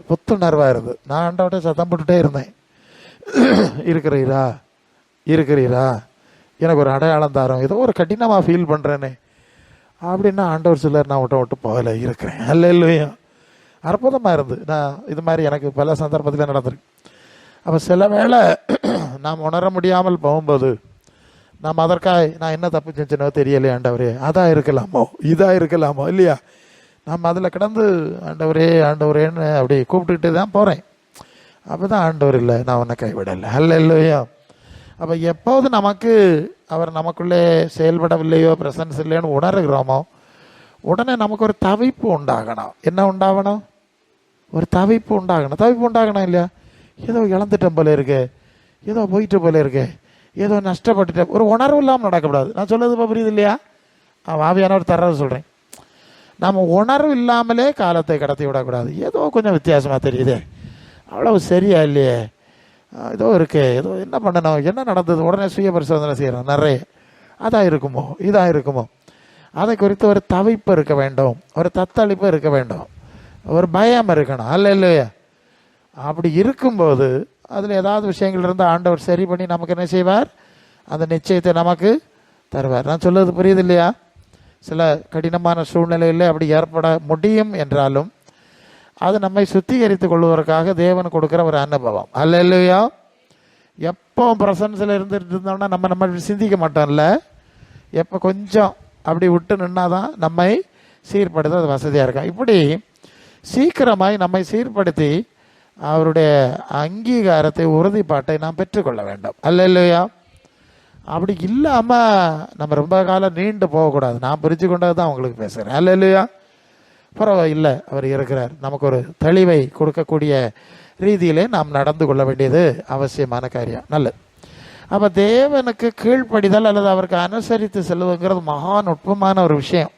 புத்துணர்வாக இருந்தது. நான் ஆண்டவர்கிட்ட சத்தம் போட்டுகிட்டே இருந்தேன், இருக்கிறீரா இருக்கிறீரா, எனக்கு ஒரு அடையாளம் தாரோம், ஏதோ ஒரு கடினமாக ஃபீல் பண்ணுறேனே அப்படின்னா ஆண்டவர் சிலர் நான் விட்டு போகல, இருக்கிறேன். அல்லேலூயா. அற்புதமாக இருந்து. நான் இது மாதிரி எனக்கு பல சந்தர்ப்பத்தில் நடந்திருக்கு. அப்போ சில வேளை நாம் உணர முடியாமல் போகும்போது நாம் அதற்காக நான் என்ன தப்பு செஞ்சனோ தெரியலையே ஆண்டவரே, அதாக இருக்கலாமோ இதாக இருக்கலாமோ இல்லையா, நாம் அதில் கிடந்து ஆண்டவரே ஆண்டவரேன்னு அப்படி கூப்பிட்டுக்கிட்டு தான் போகிறேன். அப்போ தான் ஆண்டவர் இல்லை, நான் உன்னை கைவிடலை. அல்லேலூயா. அப்போ எப்போது நமக்கு அவர் நமக்குள்ளே செயல்படவில்லையோ, ப்ரெசன்ஸ் இல்லையோன்னு உணர்கிறோமோ, உடனே நமக்கு ஒரு தவிப்பு உண்டாகணும். என்ன உண்டாகணும்? ஒரு தவிப்பு உண்டாகணும். தவிப்பு உண்டாகணும் இல்லையா? ஏதோ இழந்துட்டேன் போல இருக்கு, ஏதோ போயிட்டு போல இருக்கு, ஏதோ நஷ்டப்பட்டுட்டேன், ஒரு உணர்வு இல்லாமல் நடக்கக்கூடாது. நான் சொல்லுறது இப்போ புரியுது இல்லையா? ஆவியானவர் தர்றது சொல்கிறேன். நம்ம உணர்வு இல்லாமலே காலத்தை கடத்தி விடக்கூடாது. ஏதோ கொஞ்சம் வித்தியாசமாக தெரியுதே, அவ்வளவு சரியா இல்லையே, ஏதோ இருக்கு, ஏதோ என்ன பண்ணணும், என்ன நடந்தது, உடனே சுய பரிசோதனை செய்கிறோம் நிறைய. அதாக இருக்குமோ இதாக இருக்குமோ, அதை குறித்து ஒரு தவிப்பு இருக்க வேண்டும், ஒரு தத்தளிப்பு இருக்க வேண்டும், ஒரு பயம் இருக்கணும். அல்லேலூயா. அப்படி இருக்கும்போது அதில் ஏதாவது விஷயங்கள் இருந்தால் ஆண்டவர் சரி பண்ணி நமக்கு என்ன செய்வார்? அந்த நிச்சயத்தை நமக்கு தருவார். நான் சொல்வது புரியுது இல்லையா? சில கடினமான சூழ்நிலையில் அப்படி ஏற்பட முடியும் என்றாலும் அது நம்மை சுத்திகரித்து கொள்வதற்காக தேவன் கொடுக்குற ஒரு அனுபவம். அல்லேலூயா. எப்போ பிரசன்ஸில் இருந்துட்டு இருந்தோம்னா நம்ம சிந்திக்க மாட்டோம்ல. எப்போ கொஞ்சம் அப்படி விட்டு நின்னாதான் நம்மை சீர்படுத்த அது வசதியாக இருக்கும். இப்படி சீக்கிரமாய் நம்மை சீர்படுத்தி அவருடைய அங்கீகாரத்தை, உறுதிப்பாட்டை நாம் பெற்றுக்கொள்ள வேண்டும். அல்லேலூயா. அப்படி இல்லாமல் நம்ம ரொம்ப காலம் நீண்டு போகக்கூடாது. நான் புரிஞ்சு கொண்டது தான் உங்களுக்கு பேசுகிறேன். அல்லேலூயா. பரவாயில்லை, அவர் இருக்கிறார். நமக்கு ஒரு தெளிவை கொடுக்கக்கூடிய ரீதியிலே நாம் நடந்து கொள்ள வேண்டியது அவசியமான காரியம். நல்லது. அப்போ தேவனுக்கு கீழ்ப்படிதல் அல்லது அவருக்கு அனுசரித்து செல்வதுங்கிறது மகா நுட்பமான ஒரு விஷயம்.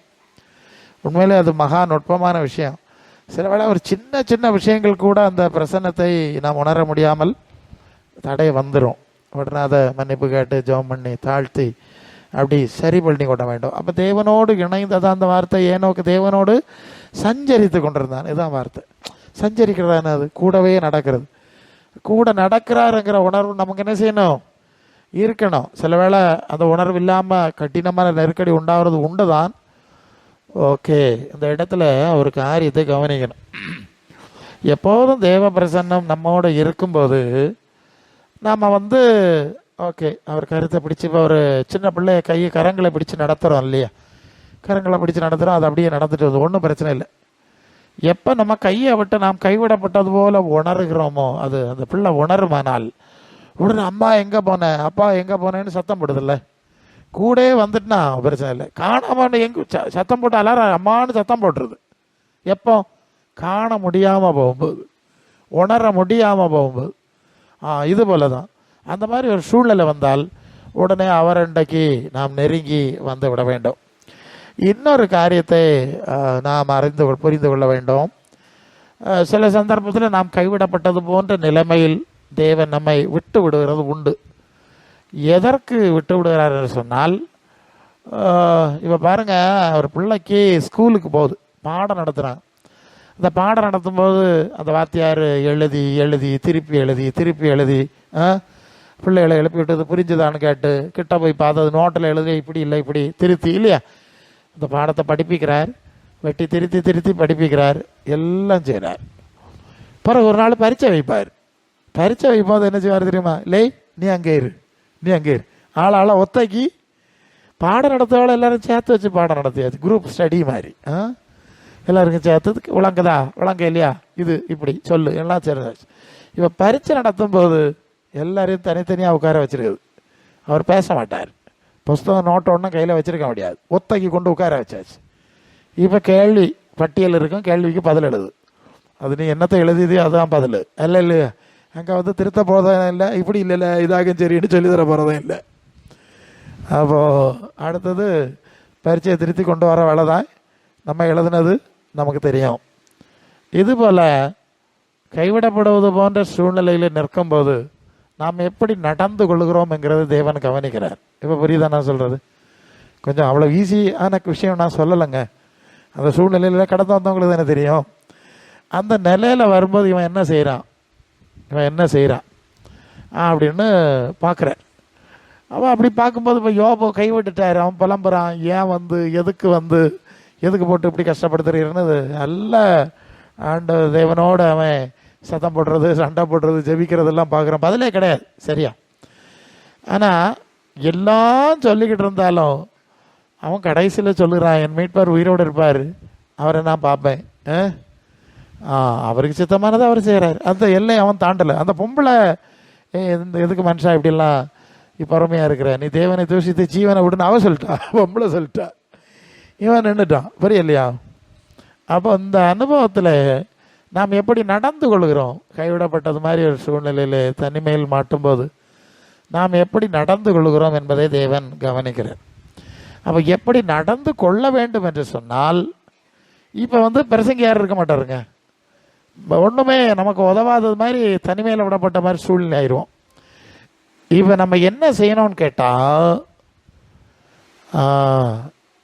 உண்மையிலே அது மகா நுட்பமான விஷயம். சில வேளை ஒரு சின்ன சின்ன விஷயங்கள் கூட அந்த பிரசன்னத்தை நாம் உணர முடியாமல் தடை வந்துடும். உடனே அதை மன்னிப்பு கேட்டு ஜெபம் பண்ணி தாழ்த்தி அப்படி சரி பண்ணி கொள்ள வேண்டும். அப்போ தேவனோடு இணைந்ததான் அந்த வார்த்தை. ஏனோக்கு தேவனோடு சஞ்சரித்து கொண்டிருந்தான். இதுதான் வார்த்தை. சஞ்சரிக்கிறதான அது கூடவே நடக்கிறது. கூட நடக்கிறாருங்கிற உணர்வு நமக்கு என்ன செய்யணும்? இருக்கணும். சில வேளை அந்த உணர்வு இல்லாமல் கடினமான நெருக்கடி உண்டாகிறது உண்டு தான். ஓகே, இந்த இடத்துல ஒரு காரியத்தை கவனிக்கணும். எப்போதும் தேவ பிரசன்னம் நம்மோடு இருக்கும்போது நாம் ஓகே அவர் கருத்தை பிடிச்சி, இப்போ ஒரு சின்ன பிள்ளை கரங்களை பிடிச்சி நடத்துகிறோம் இல்லையா? கரங்களை பிடிச்சி நடத்துகிறோம், அது அப்படியே நடந்துட்டு வருது, ஒன்றும் பிரச்சனை இல்லை. எப்போ நம்ம கையை விட்டு நாம் கைவிடப்பட்டது போல் உணர்கிறோமோ, அது அந்த பிள்ளை உணருமானால் உடனே அம்மா எங்கே போனேன், அப்பா எங்கே போனேன்னு சத்தம் போடுதில்ல. கூட வந்துட்டுனா பிரச்சனை இல்லை. காணாமல் எங்கே சத்தம் போட்டு அலாரம் அம்மானு சத்தம் போட்டுருது. எப்போ? காண முடியாமல் போகும்போது, உணர முடியாமல் போகும்போது. இது போல தான் அந்த மாதிரி ஒரு சூழ்நிலை வந்தால் உடனே அவரண்டைக்கு நாம் நெருங்கி வந்து விட வேண்டும். இன்னொரு காரியத்தை நாம் புரிந்து கொள்ள வேண்டும். சில சந்தர்ப்பத்தில் நாம் கைவிடப்பட்டது போன்ற நிலைமையில் தேவன் நம்மை விட்டு விடுகிறது உண்டு. எதற்கு விட்டு விடுகிறார் என்று சொன்னால், இப்போ பாருங்கள், ஒரு பிள்ளைக்கு ஸ்கூலுக்கு போகுது, பாடம் நடத்துகிறாங்க. அந்த பாடம் நடத்தும்போது அந்த வாத்தியார் எழுதி எழுதி திருப்பி எழுதி திருப்பி எழுதி பிள்ளைகளை எழுப்பி விட்டது புரிஞ்சுதான்னு கேட்டு கிட்ட போய் பார்த்தது நோட்டில் எழுதி இப்படி இல்லை இப்படி திருத்தி இல்லையா இந்த பாடத்தை படிப்பிக்கிறார், வெட்டி திருத்தி திருத்தி படிப்பிக்கிறார், எல்லாம் செய்கிறார். பிறகு ஒரு நாள் பரீட்சை வைப்பார். பரீட்சை வைக்கும்போது என்ன செய்வார் தெரியுமா? இல்லை நீ அங்கே இரு, நீ அங்கே இரு. ஆளாள ஒத்தைக்கு பாடம் நடத்துவாள் எல்லாரும் சேர்த்து வச்சு பாடம் நடத்தியாச்சு, குரூப் ஸ்டடி மாதிரி. எல்லாருக்கும் சேர்த்ததுக்கு விளங்குதா விளங்க இல்லையா இது இப்படி சொல்லு எல்லாம் சேர்ந்தாச்சு. இப்போ பரீட்சை நடத்தும் போது எல்லாரையும் தனித்தனியாக உட்கார வச்சிருக்குது. அவர் பேச மாட்டார், புஸ்தகம் நோட்டை ஒன்றும் கையில் வச்சுருக்க முடியாது, ஒத்தைக்கு கொண்டு உட்கார வச்சாச்சு. இப்போ கேள்வி பட்டியல் இருக்கும், கேள்விக்கு பதில் எழுது. அது நீ என்னத்தை எழுதியதோ அதுதான் பதில். இல்லை இல்லையா அங்கே வந்து திருத்த போகிறதும் இல்லை, இப்படி இல்லைல்ல இதாகும் சரின்னு சொல்லி தர போகிறதும் இல்லை. அப்போது அடுத்தது பரீட்சையை திருத்தி கொண்டு வர வேலை தான் நம்ம எழுதுனது நமக்கு தெரியும். இதுபோல் கைவிடப்படுவது போன்ற சூழ்நிலையில் நிற்கும்போது நாம் எப்படி நடந்து கொள்கிறோம் என்கிறது தேவன் கவனிக்கிறார். இப்போ புரியுதா நான் சொல்கிறது? கொஞ்சம் அவ்வளோ ஈஸியான விஷயம் நான் சொல்லலைங்க. அந்த சூழ்நிலையில் கடந்து வந்தவங்களுக்கு தானே தெரியும். அந்த நிலையில் வரும்போது இவன் என்ன செய்கிறான் அப்படின்னு பார்க்குறேன். அவன் அப்படி பார்க்கும்போது இப்போ யோபு கைவிட்டுட்டார், அவன் புலம்புறான், ஏன் எதுக்கு போட்டு இப்படி கஷ்டப்படுத்துறீன்னு. நல்ல ஆண்டு தேவனோடு அவன் சத்தம் போடுறது, சண்டை போடுறது, ஜெபிக்கிறதெல்லாம் பார்க்குறான், பதிலே கிடையாது சரியா. ஆனால் எல்லாம் சொல்லிக்கிட்டு இருந்தாலும் அவன் கடைசியில் சொல்லுறான், என் மீட்பார் உயிரோடு இருப்பார், அவரை நான் பார்ப்பேன், அவருக்கு சித்தமானதை அவர் செய்கிறார். அந்த எல்லை அவன் தாண்டலை. அந்த பொம்பளை எதுக்கு மனுஷா இப்படிலாம் பொறுமையாக இருக்கிற, நீ தேவனை தூஷித்து ஜீவனை விடுன்னு அவன் சொல்லிட்டா, பொம்பளை சொல்லிட்டா, இவன் நின்றுட்டான். புரியலையா? அப்போ இந்த அனுபவத்தில் நாம் எப்படி நடந்து கொள்கிறோம், கைவிடப்பட்டது மாதிரி ஒரு சூழ்நிலையில் தனிமையில் மாட்டும்போது நாம் எப்படி நடந்து கொள்கிறோம் என்பதை தேவன் கவனிக்கிறார். அப்போ எப்படி நடந்து கொள்ள வேண்டும் என்று சொன்னால், இப்போ பிரசங்க யாரும் இருக்க மாட்டாருங்க, ஒன்றுமே நமக்கு உதவாதது மாதிரி தனிமையில் விடப்பட்ட மாதிரி சூழ்நிலை ஆயிடுவோம். இப்போ நம்ம என்ன செய்யணும்னு கேட்டால்,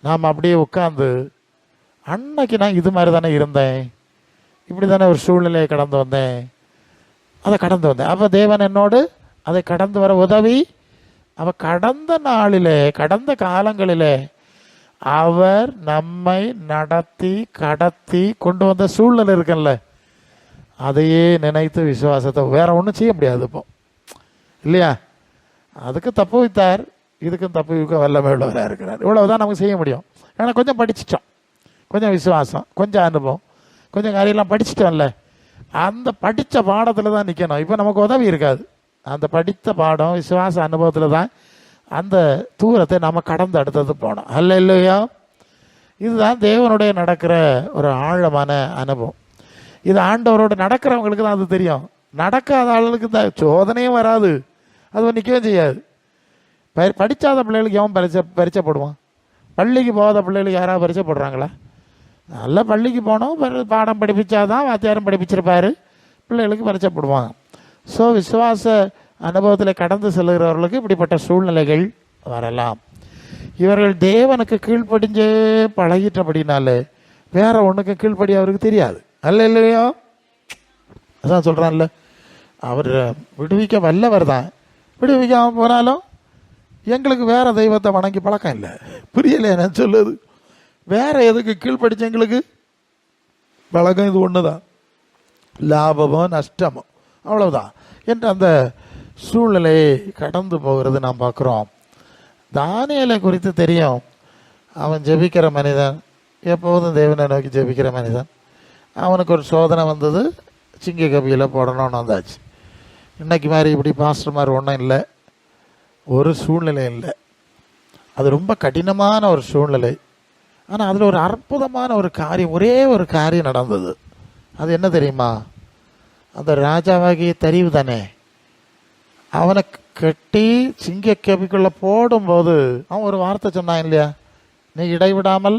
நாம் அப்படியே உட்காந்து அன்னைக்கு நான் இது மாதிரி தானே இருந்தேன், இப்படி தானே ஒரு சூழ்நிலையை கடந்து வந்தேன், அதை கடந்து வந்தேன். அப்போ தேவன் என்னோடு அதை கடந்து வர உதவி. அவ கடந்த நாளிலே கடந்த காலங்களிலே அவர் நம்மை நடத்தி கடத்தி கொண்டு வந்த சூழ்நிலை இருக்குல்ல, அதையே நினைத்து விசுவாசத்தை வேற ஒன்றும் செய்ய முடியாது இப்போ இல்லையா. அதுக்கு தப்பு வைத்தார், இதுக்கும் தப்பு வைக்க வல்லமை உள்ளவராக இருக்கிறார். இவ்வளவுதான் நமக்கு செய்ய முடியும். ஏன்னா கொஞ்சம் படிச்சிட்டோம், கொஞ்சம் விசுவாசம், கொஞ்சம் அனுபவம், கொஞ்சம் காரியெல்லாம் படிச்சிட்டோம்ல, அந்த படித்த பாடத்தில் தான் நிற்கணும். இப்போ நமக்கு உதவி இருக்காது. அந்த படித்த பாடம் விசுவாச அனுபவத்தில் தான் அந்த தூரத்தை நாம் கடந்து அடுத்தது போனோம். அல்ல இல்லையா? இதுதான் தேவனுடைய நடக்கிற ஒரு ஆழமான அனுபவம். இது ஆண்டவரோடு நடக்கிறவங்களுக்கு தான் அது தெரியும். நடக்காத ஆளுக்கு தான் சோதனையும் வராது, அது நிற்கவே செய்யாது. படித்தாத பிள்ளைகளுக்கு எவன் பரிச்சைப்படுவான்? பள்ளிக்கு போகாத பிள்ளைகளுக்கு யாராவது பரிச்சைப்படுறாங்களா? நல்லா பள்ளிக்கு போனோம், பாடம் படிப்பிச்சாதான் வாத்தியாரும் படிப்பிச்சிருப்பாரு, பிள்ளைகளுக்கு பரிச்சைப்படுவாங்க. ஸோ விசுவாச அனுபவத்தில் கடந்து செல்கிறவர்களுக்கு இப்படிப்பட்ட சூழ்நிலைகள் வரலாம். இவர்கள் தேவனுக்கு கீழ்ப்படிஞ்சே பழகிட்டபடினாலே வேற ஒன்றுக்கு கீழ்ப்படி அவருக்கு தெரியாது. அல்ல இல்லையோ? அதான் சொல்கிறான்ல, அவர் விடுவிக்க வல்லவர் தான். விடுவிக்காமல் போனாலும் எங்களுக்கு வேற தெய்வத்தை வணங்கி பழக்கம் இல்லை. புரியலையே நான் சொல்லுது? வேற எதுக்கு கீழ்ப்படிச்ச எங்களுக்கு பழக்கம் இது ஒன்று தான், லாபமோ நஷ்டமோ அவ்வளவுதான் என்று அந்த சூழ்நிலையை கடந்து போகிறது நாம் பார்க்குறோம். தானியேலை குறித்து தெரியும், அவன் ஜெபிக்கிற மனிதன், எப்போதும் தேவனை நோக்கி ஜெபிக்கிற மனிதன். அவனுக்கு ஒரு சோதனை வந்தது, சிங்க கபியில் போடணும்னு வந்தாச்சு. இன்னைக்கு மாதிரி இப்படி பாஸ்டர் மாதிரி ஒன்றும் இல்லை, ஒரு சூழ்நிலை இல்லை. அது ரொம்ப கடினமான ஒரு சூழ்நிலை. ஆனால் அதில் ஒரு அற்புதமான ஒரு காரியம், ஒரே ஒரு காரியம் நடந்தது. அது என்ன தெரியுமா? அந்த ராஜாவாகிய தரிவு தானே, அவனை கட்டி சிங்க கபிக்குள்ளே போடும்போது அவன் ஒரு வார்த்தை சொன்னான் இல்லையா, நீ இடைவிடாமல்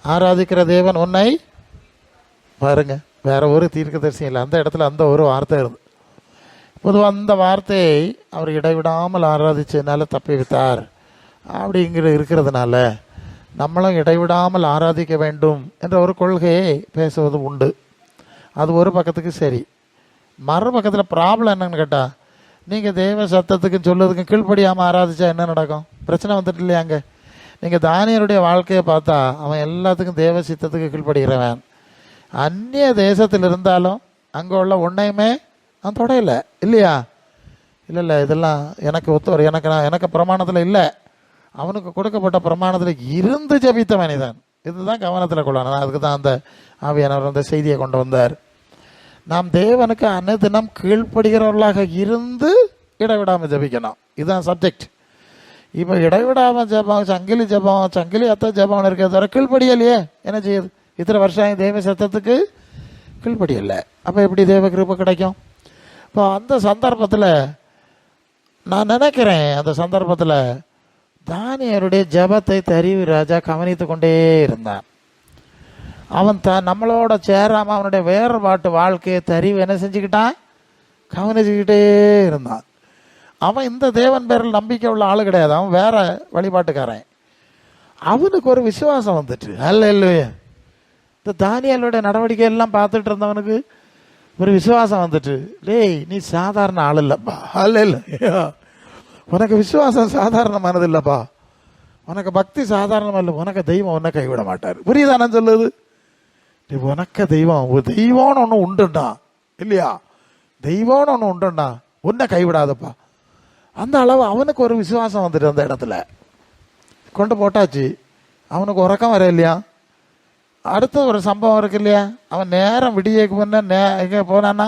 ஆராதிக்கிற தேவன் உன்னை பாருங்க வேற ஒரு தீர்க்கதரிசியும் இல்லை. அந்த இடத்துல அந்த ஒரு வார்த்தை இருந்து. பொதுவாக அந்த வார்த்தையை அவர் இடைவிடாமல் ஆராதிச்சதுனால தப்பி வைத்தார் அப்படிங்கிற இருக்கிறதுனால நம்மளும் இடைவிடாமல் ஆராதிக்க வேண்டும் என்ற ஒரு கொள்கையை பேசுவது உண்டு. அது ஒரு பக்கத்துக்கு சரி. மறுபக்கத்தில் ப்ராப்ளம் என்னன்னு கேட்டால், நீங்கள் தேவ சத்தத்துக்கும் சொல்லதுக்கும் கீழ்ப்படியாமல் ஆராதிச்சா என்ன நடக்கும்? பிரச்சனை வந்துட்டு இல்லையாங்க. நீங்கள் தானியனுடைய வாழ்க்கையை பார்த்தா அவன் எல்லாத்துக்கும் தேவ சித்தத்துக்கு கீழ்ப்படுகிறவன். அந்நிய தேசத்தில் இருந்தாலும் அங்கே உள்ள ஒன்றையுமே அவன் தொடையில இல்லையா? இல்லை இதெல்லாம் எனக்கு ஒத்து எனக்கு பிரமாணத்தில் இல்லை. அவனுக்கு கொடுக்கப்பட்ட பிரமாணத்தில் இருந்து ஜபித்த மனிதன். இதுதான் கவனத்தில் கொள்ளணும். அதுக்கு தான் அந்த ஆவியானவர் அந்த செய்தியை கொண்டு வந்தார். நாம் தேவனுக்கு அனுதினம் கீழ்ப்படுகிறவர்களாக இருந்து இடைவிடாமல் ஜபிக்கணும். இதுதான் சப்ஜெக்ட். இப்போ இடைவிடாமல் ஜபம், சங்கிலி அத்தை ஜபம் இருக்கிறத தவிர கீழ்ப்படியலையே. என்ன செய்யுது? இத்தனை வருஷம் தேவ சத்தத்துக்கு கீழ்ப்படியலை. அப்போ எப்படி தேவ கிருபை கிடைக்கும்? இப்போ அந்த சந்தர்ப்பத்தில் நான் நினைக்கிறேன், அந்த சந்தர்ப்பத்தில் தானியருடைய ஜபத்தை தரிவு ராஜா கவனித்து கொண்டே இருந்தான். அவன் நம்மளோட சேராமல் அவனுடைய வேறுபாட்டு வாழ்க்கையை தரிவு என்ன செஞ்சுக்கிட்டான்? கவனிச்சுக்கிட்டே இருந்தான். அவன் இந்த தேவன் பேரில் நம்பிக்கை உள்ள ஆள் கிடையாது. அவன் வேற வழிபாட்டுக்காரன். அவனுக்கு ஒரு விசுவாசம் வந்துட்டு, அல்லேலூயா. இந்த தானியலுடைய நடவடிக்கை எல்லாம் பார்த்துட்டு இருந்தவனுக்கு ஒரு விசுவாசம் வந்துட்டு, டேய் நீ சாதாரண ஆள் இல்லைப்பா, அல்லேலூயா. உனக்கு விசுவாசம் சாதாரணமானது இல்லைப்பா, உனக்கு பக்தி சாதாரணமாக இல்லை, உனக்கு தெய்வம் உன்னை கைவிட மாட்டார். புரியுதா நான் சொல்லுது? உனக்கு தெய்வம்னு ஒன்று உண்டுண்டா இல்லையா? தெய்வம்னு ஒன்று உண்டுண்டா, உன்னை கைவிடாதப்பா. அந்த அளவு அவனுக்கு ஒரு விசுவாசம் வந்துட்டு அந்த இடத்துல கொண்டு போட்டாச்சு. அவனுக்கு உறக்கம் வர இல்லையா? அடுத்த ஒரு சம்பவம் இருக்கு இல்லையா? அவன் நேரம் விடியக்கு முன்ன எங்கே போனான்னா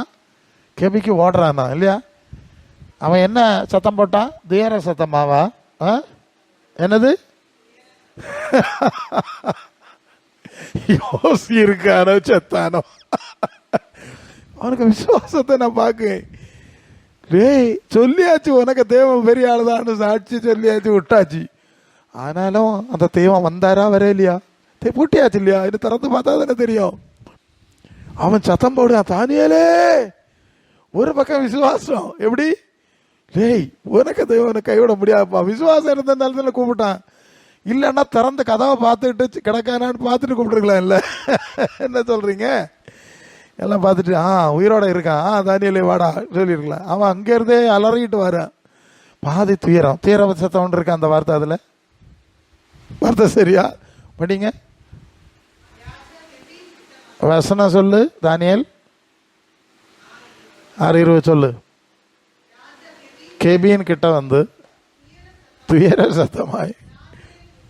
கெபிக்கு ஓடுறானா இல்லையா? அவன் என்ன சத்தம் போட்டான்? துயர சத்தமாவா? என்னது? யோசி இருக்கானோ செத்தானோ? அவனுக்கு விசுவாசத்தை நான் பார்க்குவேன். டேய் சொல்லியாச்சு, உனக்கு தெய்வம் பெரிய ஆளுதான்னு சாட்சி சொல்லியாச்சு, விட்டாச்சு. ஆனாலும் அந்த தெய்வம் வந்தாரா வர இல்லையா? பூட்டியாச்சு இல்லையா? இது திறந்து பார்த்தா தானே தெரியும். அவன் சத்தம் போடுறான், தானியலே. ஒரு பக்கம் விசுவாசம். எப்படி? டேய் உனக்கு தெய்வம் கைவிட முடியாதுப்பா. விசுவாசம் இருந்ததுனால தானே கூப்பிட்டான். இல்லைன்னா திறந்த கதவை பார்த்துட்டு கிடக்கானான்னு பார்த்துட்டு கூப்பிட்டுருக்கலாம். இல்லை என்ன சொல்றீங்க? எல்லாம் பார்த்துட்டு உயிரோட இருக்கான், தானியலே வாடா சொல்லியிருக்கலாம். அவன் அங்கேருந்தே அலறிட்டு வரான். பாதி துயரம் சத்தம் ஒன்று இருக்கான் அந்த வார்த்தை. அதில் வார்த்தை சரியா படிங்க, வசனம் சொல்லு. தானியேல் 6:20 சொல்லு. கேபியின் கிட்ட வந்து துயர சத்தமாய்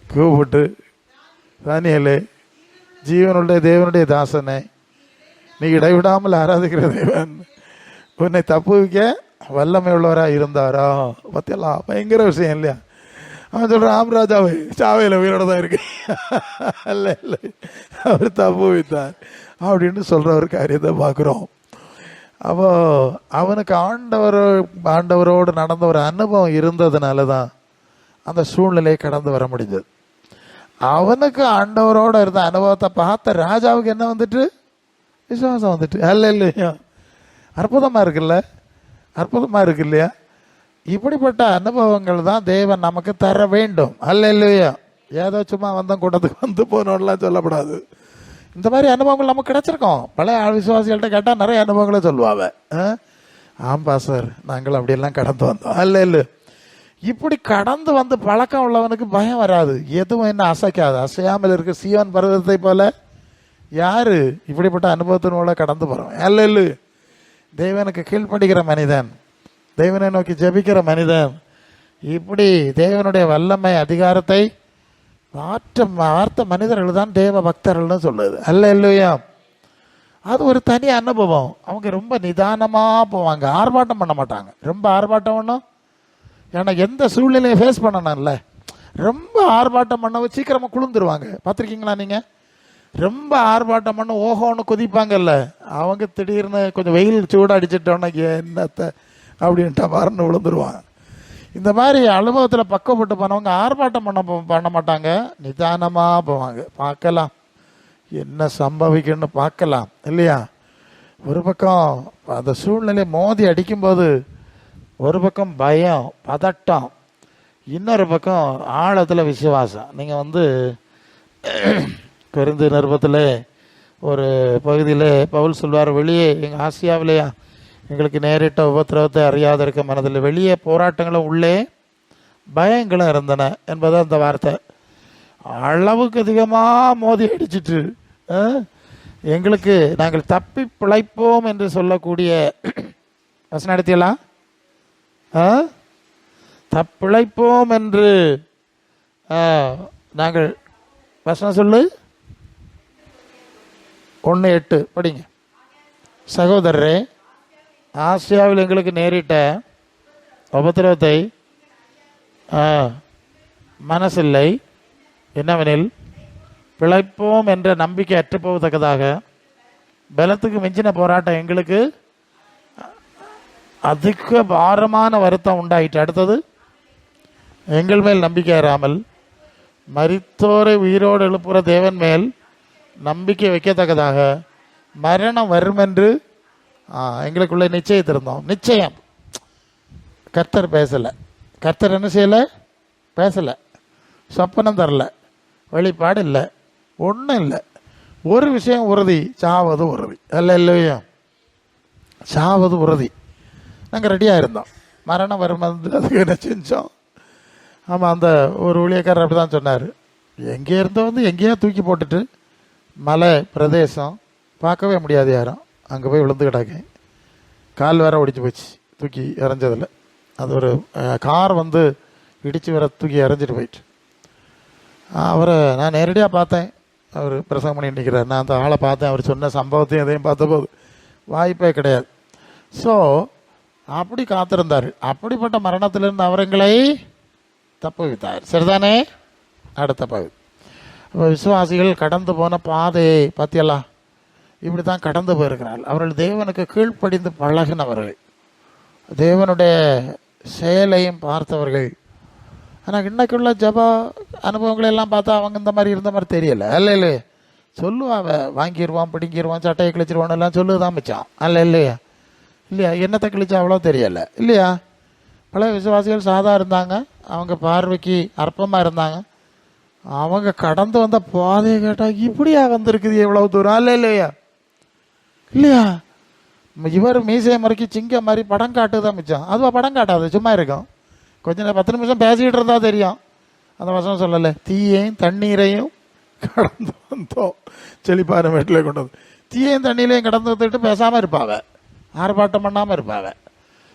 கூப்பிட்டு, தானியேலே, ஜீவனுடைய தேவனுடைய தாசனை, நீ இடைவிடாமல் ஆராதிக்கிற தேவன் உன்னை தப்புவிக்க வல்லமை உள்ளவராக இருந்தாரா? பத்தியெல்லாம் பயங்கர விஷயம் இல்லையா? அவன் சொல்கிறான், ராஜாவே சாவையில் உயிரோட தான் இருக்கு. இல்லை இல்லை அவர் தப்புவித்தார் அப்படின்னு சொல்கிற ஒரு காரியத்தை பார்க்குறோம். அப்போ அவனுக்கு ஆண்டவரோடு நடந்த ஒரு அனுபவம் இருந்ததுனால தான் அந்த சூழ்நிலையை கடந்து வர முடிஞ்சது. அவனுக்கு ஆண்டவரோடு இருந்த அனுபவத்தை பார்த்த ராஜாவுக்கு என்ன வந்துட்டு? விசுவாசம் வந்துட்டு. அல்ல இல்லையா? அற்புதமாக இருக்குல்ல? அற்புதமாக இருக்கு இல்லையா? இப்படிப்பட்ட அனுபவங்கள் தான் தேவன் நமக்கு தர வேண்டும். அல்ல இல்லையா? ஏதோ சும்மா வந்தோம் கூட்டத்துக்கு வந்து போனோம்லாம் சொல்லப்படாது. இந்த மாதிரி அனுபவங்கள் நமக்கு கிடைச்சிருக்கோம். பழைய விசுவாசிகள்கிட்ட கேட்டால் நிறைய அனுபவங்களை சொல்லுவாங்க. ஆம்பா சார், நாங்கள் அப்படியெல்லாம் கடந்து வந்தோம். அல்ல இல்லை, இப்படி கடந்து வந்து பழக்கம் உள்ளவனுக்கு பயம் வராது. எதுவும் என்ன அசைக்காது. அசையாமல் இருக்க சீவன் பர்வதத்தை போல யாரு இப்படிப்பட்ட அனுபவத்தினோட கடந்து போறவன்? அல்ல இல்லை, தேவனுக்கு கீழ்ப்படுகிற மனிதன், தேவனை நோக்கி ஜெபிக்கிற மனிதன், இப்படி தேவனுடைய வல்லமை அதிகாரத்தை வார்த்த மனிதர்கள் தான் தேவ பக்தர்கள்னு சொல்லுது. அல்ல இல்லையா? அது ஒரு தனி அனுபவம். அவங்க ரொம்ப நிதானமாக போவாங்க, ஆர்ப்பாட்டம் பண்ண மாட்டாங்க. ரொம்ப ஆர்ப்பாட்டம் பண்ணும், ஏன்னா எந்த சூழ்நிலையை ஃபேஸ் பண்ணணும்ல. ரொம்ப ஆர்ப்பாட்டம் பண்ண சீக்கிரமாக குளிர்ந்துருவாங்க. பார்த்துருக்கீங்களா நீங்கள்? ரொம்ப ஆர்ப்பாட்டம் பண்ண ஓஹோன்னு குதிப்பாங்கல்ல, அவங்க திடீர்னு கொஞ்சம் வெயில் சூடாக அடிச்சிட்டோன்னா என்னத்தை அப்படின்ட்டு மறந்து விழுந்துருவாங்க. இந்த மாதிரி அனுபவத்தில் பக்குவப்பட்டு போனவங்க ஆர்ப்பாட்டம் பண்ண மாட்டாங்க, நிதானமாக போவாங்க. பார்க்கலாம் என்ன சம்பவிக்கணும்னு பார்க்கலாம் இல்லையா? ஒரு பக்கம் அந்த சூழ்நிலை மோதி அடிக்கும்போது ஒரு பக்கம் பயம், பதட்டம், இன்னொரு பக்கம் ஆழத்தில் விசுவாசம். நீங்கள் கொரிந்து நிருபத்தில் ஒரு பகுதியில் பவுல் சொல்வார், வெளியே எங்கள் ஆசியாவிலேயா எங்களுக்கு நேரிட்ட உபத்திரவத்தை அறியாத இருக்க மனதில் வெளியே போராட்டங்களும் உள்ளே பயங்களும் இருந்தன என்பது அந்த வார்த்தை. அளவுக்கு அதிகமாக மோதி அடிச்சிட்டு எங்களுக்கு நாங்கள் தப்பி பிழைப்போம் என்று சொல்லக்கூடிய வசனம் எடுத்தியலாம். தப்பிழைப்போம் என்று நாங்கள் வசனம் சொல்லு 1:8 படிங்க. சகோதரரே, ஆசியாவில் எங்களுக்கு நேரிட்ட உபத்திரவத்தை மனசில்லை, என்னவெனில் பிழைப்போம் என்ற நம்பிக்கை அற்றுப்போவதற்கதாக பலத்துக்கு மிஞ்சின போராட்டம் எங்களுக்கு அதிக பாரமான வருத்தம் உண்டாயிற்று. அடுத்தது, எங்கள் மேல் நம்பிக்கை இராமல் மரித்தோரை உயிரோடு எழுப்புகிற தேவன் மேல் நம்பிக்கை வைக்கத்தக்கதாக மரணம் வரும் என்று எங்களுக்குள்ள நிச்சயத்திருந்தோம். நிச்சயம். கர்த்தர் பேசலை. கர்த்தர் என்ன செய்யலை? பேசலை. சொப்பனம் தரல, வெளிப்பாடு இல்லை, ஒன்றும் இல்லை. ஒரு விஷயம் உறுதி, சாவது உறுதி. அல்ல இல்லையா? சாவது உறுதி. நாங்கள் ரெடியாக இருந்தோம். மரணம் வரும் அதுக்கு என்ன செஞ்சோம்? ஆமாம், அந்த ஒரு ஊழியக்காரர் அப்படி தான் சொன்னார். எங்கே இருந்தோ எங்கேயோ தூக்கி போட்டுட்டு மலை பிரதேசம் பார்க்கவே முடியாது யாரும், அங்கே போய் விழுந்து கிடக்கேன். கால் வேற ஒடிச்சு போச்சு தூக்கி இறஞ்சதில். அது ஒரு கார் இடித்து வர தூக்கி இறஞ்சிட்டு போயிட்டு. அவரை நான் நேரடியாக பார்த்தேன். அவர் பிரசங்கம் பண்ணி நிற்கிறார். நான் அந்த ஆளை பார்த்தேன். அவர் சொன்ன சம்பவத்தையும் எதையும் பார்த்தபோது வாய்ப்பே கிடையாது. ஸோ அப்படி காத்திருந்தார். அப்படிப்பட்ட மரணத்திலிருந்து அவர்களை தப்புவித்தார். சரிதானே? அடுத்த பகுதி. அப்போ விசுவாசிகள் கடந்து போன பாதையை பற்றியெல்லாம் இப்படி தான் கடந்து போயிருக்கிறார்கள். அவர்கள் தேவனுக்கு கீழ்ப்படிந்து பழகினவர்கள், தேவனுடைய செயலையும் பார்த்தவர்கள். ஆனால் இன்னைக்குள்ள ஜப அனுபவங்களை எல்லாம் பார்த்தா அவங்க இந்த மாதிரி இருந்த மாதிரி தெரியலை. அல்ல இல்லையே? சொல்லுவாங்க, வாங்கிடுவான், பிடிங்கிடுவான், சட்டையை கிழிச்சிருவான் எல்லாம் சொல்லுதான் மிச்சான். அல்ல இல்லையா? இல்லையா? என்னத்தை கிழிச்சா அவ்வளோ தெரியலை இல்லையா? பல விசுவாசிகள் சாதா இருந்தாங்க, அவங்க பார்வைக்கு அற்பமாக இருந்தாங்க. அவங்க கடந்து வந்த பாதையை கேட்டால் இப்படியா வந்திருக்குது எவ்வளவு தூரம்? அல்ல இல்லையா? இல்லையா? இவர் மீசையை மறைக்கி சிங்க மாதிரி படம் காட்டுதான் மிச்சம். அதுவா படம் காட்டாது, சும்மா இருக்கும். கொஞ்ச நேரம் 10 நிமிஷம் பேசிக்கிட்டு இருந்தா தெரியும். அந்த வசனம் சொல்லலை, தீயையும் தண்ணீரையும் கடந்து வந்தோம், செழிப்பான வீட்டில் கொண்டு வந்து தீயையும் தண்ணீரையும் கடந்து வந்துட்டு பேசாமல் இருப்பாவ, ஆர்ப்பாட்டம் பண்ணாமல் இருப்பாவ.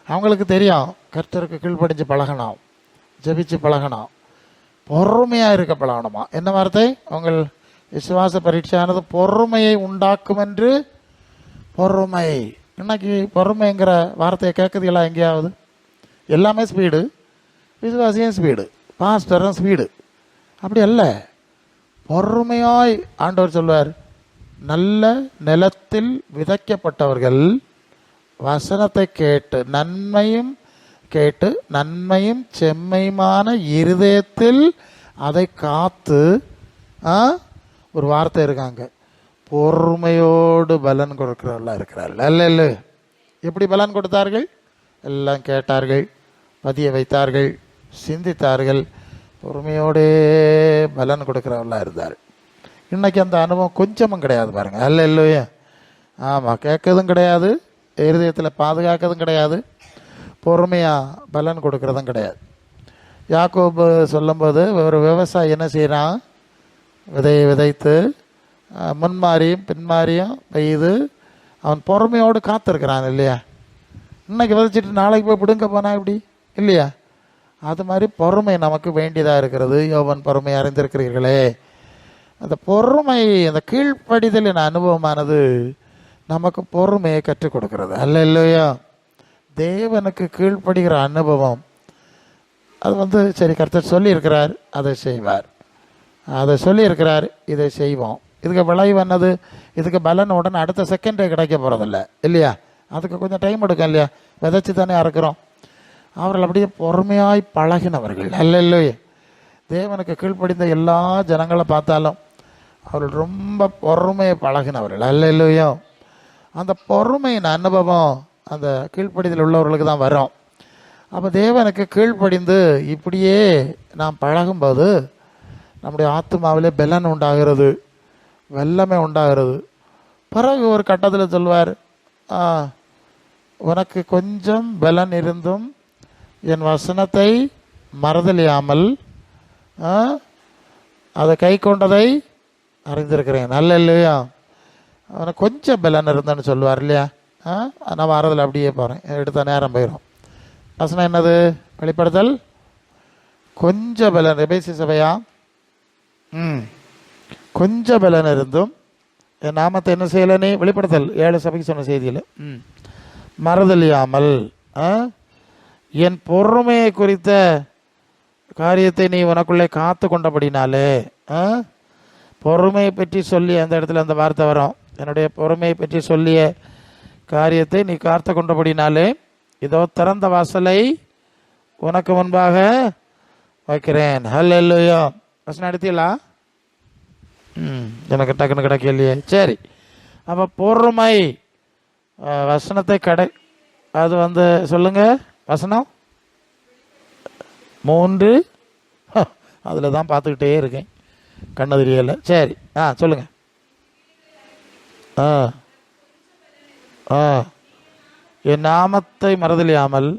அவங்களுக்கு தெரியும் கர்த்தருக்கு கீழ்ப்படிஞ்சு பழகணும், ஜபிச்சு பழகணும், பொறுமையாக இருக்க பழகணுமா. என்ன வார்த்தை? உங்கள் விசுவாச பரீட்சையானது பொறுமையை உண்டாக்கும் என்று. பொறுமை. இன்னைக்கு பொறுமைங்கிற வார்த்தையை கேட்குறீங்களா எங்கேயாவது? எல்லாமே ஸ்பீடு, விசுவாசியும் ஸ்பீடு, பாஸ்டரும் ஸ்பீடு. அப்படி அல்ல. பொறுமையாய் ஆண்டவர் சொல்வார், நல்ல நிலத்தில் விதைக்கப்பட்டவர்கள் வசனத்தை கேட்டு நன்மையும் செம்மையுமான இருதயத்தில் அதை காத்து. ஒரு வார்த்தை இருக்காங்க, பொறுமையோடு பலன் கொடுக்கிறவர்களா இருக்கிறார்கள். அல்ல இல்லை? எப்படி பலன் கொடுத்தார்கள்? எல்லாம் கேட்டார்கள், பதிய வைத்தார்கள், சிந்தித்தார்கள், பொறுமையோடே பலன் கொடுக்கிறவர்களா இருந்தார். இன்னைக்கு அந்த அனுபவம் கொஞ்சமும் கிடையாது பாருங்க. அல்ல இல்லையா? ஆமாம், கேட்கறதும் கிடையாது, இருதயத்தில் பாதுகாக்கிறதும் கிடையாது, பொறுமையாக பலன் கொடுக்கறதும் கிடையாது. யாக்கோபு சொல்லும்போது ஒரு விவசாயி என்ன செய்கிறான்? விதையை விதைத்து முன்மாரியும் பின்மாரியும் பெய்து அவன் பொறுமையோடு காத்திருக்கிறான் இல்லையா? இன்னைக்கு விதைச்சிட்டு நாளைக்கு போய் பிடுங்க போனா இப்படி இல்லையா? அது மாதிரி பொறுமை நமக்கு வேண்டியதாக இருக்கிறது. யோவன் பொறுமை அறிந்திருக்கிறீர்களே. அந்த பொறுமை, அந்த கீழ்ப்படிதலின் அனுபவமானது நமக்கு பொறுமையை கற்றுக் கொடுக்கிறது. அல்ல இல்லையா? தேவனுக்கு கீழ்ப்படுகிற அனுபவம் அது சரி, கர்த்தர் சொல்லியிருக்கிறார், அதை செய்வார், அதை சொல்லியிருக்கிறார், இதை செய்வோம். இதுக்கு விளைவு என்னது? இதுக்கு பலன் உடனே அடுத்த செகண்டே கிடைக்க போகிறதில்ல இல்லையா? அதுக்கு கொஞ்சம் டைம் எடுக்கும் இல்லையா? விதைச்சி தானே அறுக்கிறோம். அவர்கள் அப்படியே பொறுமையாய் பழகினவர்கள். அல்ல இல்லையே? தேவனுக்கு கீழ்ப்படிந்த எல்லா ஜனங்களை பார்த்தாலும் அவர்கள் ரொம்ப பொறுமையை பழகினவர்கள். அல்ல இல்லையோ? அந்த பொறுமையின் அனுபவம் அந்த கீழ்ப்படிதல் உள்ளவர்களுக்கு தான் வரும். அப்போ தேவனுக்கு கீழ்ப்படிந்து இப்படியே நாம் பழகும்போது நம்முடைய ஆத்மாவிலே பலன் உண்டாகிறது, வல்லமை உண்டாகிறது. பிறகு ஒரு கட்டத்தில் சொல்வார், உனக்கு கொஞ்சம் பலன் இருந்தும் என் வசனத்தை மறதலியாமல் அதை கை கொண்டதை அறிந்திருக்கிறேன். நல்ல இல்லையா? அவனுக்கு கொஞ்சம் பலன் இருந்தேன்னு சொல்லுவார் இல்லையா? நான் வரதில் அப்படியே போகிறேன், எடுத்த நேரம் போயிடும். வசனம் என்னது? வெளிப்படுத்தல் கொஞ்சம் பலன். எபேசி சபையா? கொஞ்சம் பலன் இருந்தும் என் நாமத்தை என்ன செய்யலை நீ? வெளிப்படுத்தல் 7 சபைக்கு சொன்ன செய்தியில் மறதலியாமல் என் பொறுமையை குறித்த காரியத்தை நீ உனக்குள்ளே காத்து கொண்டபடினாலே. பொறுமையை பற்றி சொல்லி அந்த இடத்துல அந்த வார்த்தை வரும், என்னுடைய பொறுமையை பற்றி சொல்லிய காரியத்தை நீ காத்து கொண்டபடினாலே இதோ திறந்த வாசலை உனக்கு முன்பாக வைக்கிறேன். ஹல்லேலூயா. வசனம் எடுத்தீங்களா? எனக்கு டக்குன்னு கிடைக்கலையே. சரி, அப்போ பொறுமை வசனத்தை அது சொல்லுங்க. வசனம் 3 அதில் தான் பார்த்துக்கிட்டே இருக்கேன், கண்ணு தெரியல. சரி, சொல்லுங்க. என் நாமத்தை மறதலியாமல்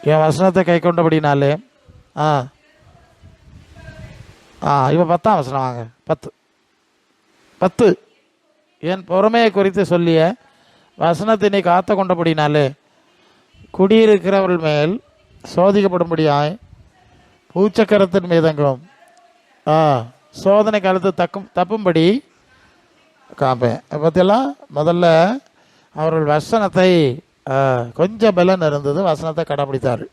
என் வசனத்தை கை கொண்டபடினாலே. இப்போ 10ஆம் வசனம் வாங்க. 10 என் பொறுமையை குறித்து சொல்லிய வசனத்தை நீ காத்து கொண்டபடினாலே குடியிருக்கிறவர்கள் மேல் சோதிக்கப்படும்படியாய் பூச்சக்கரத்தின் மீதெங்கும் சோதனை காலத்து தப்பும்படி காப்பேன். பற்றியெல்லாம் முதல்ல அவர்கள் வசனத்தை கொஞ்சம் பலன் இருந்தது, வசனத்தை கடைப்பிடித்தார்கள்.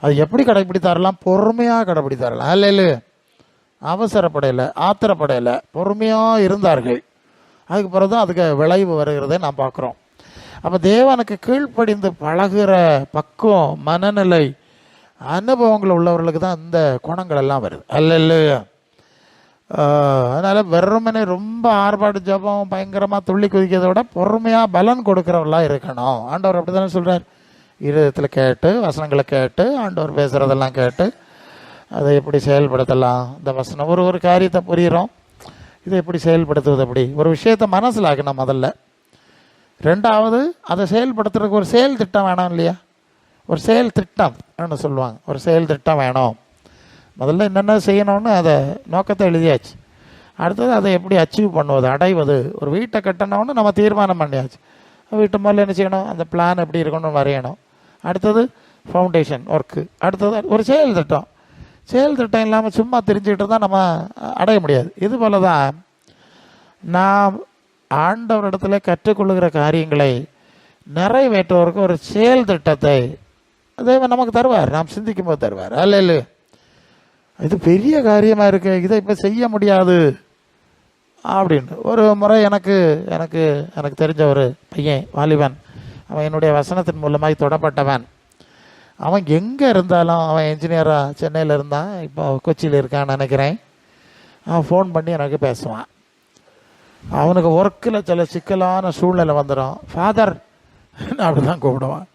அது எப்படி கடைப்பிடித்தாரெல்லாம்? பொறுமையாக கடைப்பிடித்தார்கள். அல்ல, அவசரப்படையில், ஆத்திரப்படையில், பொறுமையாக இருந்தார்கள். அதுக்கு பிறகு தான் அதுக்கு விளைவு வருகிறதை நாம் பார்க்குறோம். அப்போ தேவனுக்கு கீழ்ப்படிந்து பழகுற பக்குவம், மனநிலை, அனுபவங்கள் உள்ளவர்களுக்கு தான் இந்த குணங்கள் எல்லாம் வருது. அல்ல, அதனால் வெறுமனே ரொம்ப ஆர்ப்பாடு ஜபம் பயங்கரமாக துள்ளி குதிக்கிறத விட பொறுமையாக பலன் கொடுக்குறவர்களாக இருக்கணும். ஆண்டவர் அப்படி தானே சொல்கிறார். இருதயத்தில் கேட்டு வசனங்களை கேட்டு ஆண்டவர் பேசுகிறதெல்லாம் கேட்டு அதை எப்படி செயல்படுத்தலாம். இந்த வசனம் ஒரு காரியத்தை புரிகிறோம், இதை எப்படி செயல்படுத்துவது, எப்படி ஒரு விஷயத்தை மனசில் ஆக்கணும் முதல்ல. 2வது அதை செயல்படுத்துறதுக்கு ஒரு செயல் திட்டம் வேணும் இல்லையா? ஒரு செயல் திட்டம் சொல்லுவாங்க, ஒரு செயல் திட்டம் வேணும். முதல்ல என்னென்ன செய்யணும்னு அதை நோக்கத்தை எழுதியாச்சு. அடுத்தது அதை எப்படி அச்சீவ் பண்ணுவது, அடைவது. ஒரு வீட்டை கட்டணும்னு நம்ம தீர்மானம் பண்ணியாச்சு. வீட்டு முதல்ல என்ன செய்யணும்? அந்த பிளான் எப்படி இருக்கணும்னு வரையணும். அடுத்தது ஃபவுண்டேஷன் ஒர்க்கு. அடுத்தது ஒரு செயல் திட்டம். செயல் திட்டம் இல்லாமல் சும்மா தெரிஞ்சுக்கிட்டு தான் நம்ம அடைய முடியாது. இது போல தான் நாம் ஆண்டவரிடத்தில் கற்றுக்கொள்ளுகிற காரியங்களை நிறைவேற்றுவதற்கு ஒரு செயல் திட்டத்தை தேவன் நமக்கு தருவார், நாம் சிந்திக்கும் போது தருவார். அல்ல, இது பெரிய காரியமாக இருக்கு, இதை இப்போ செய்ய முடியாது அப்படின்னு. ஒரு முறை எனக்கு எனக்கு எனக்கு தெரிஞ்ச ஒரு பையன், வாலிபன், அவன் என்னுடைய வசனத்தின் மூலமாக தொடப்பட்டவன். அவன் எங்கே இருந்தாலும், அவன் என்ஜினியராக சென்னையில் இருந்தான், இப்போ கொச்சியில் இருக்கான்னு நினைக்கிறேன். அவன் ஃபோன் பண்ணி எனக்கு பேசுவான். அவனுக்கு ஒர்க்கில் சில சிக்கலான சூழ்நிலை வந்துடும். ஃபாதர் அப்படி தான் கூப்பிடுவான்.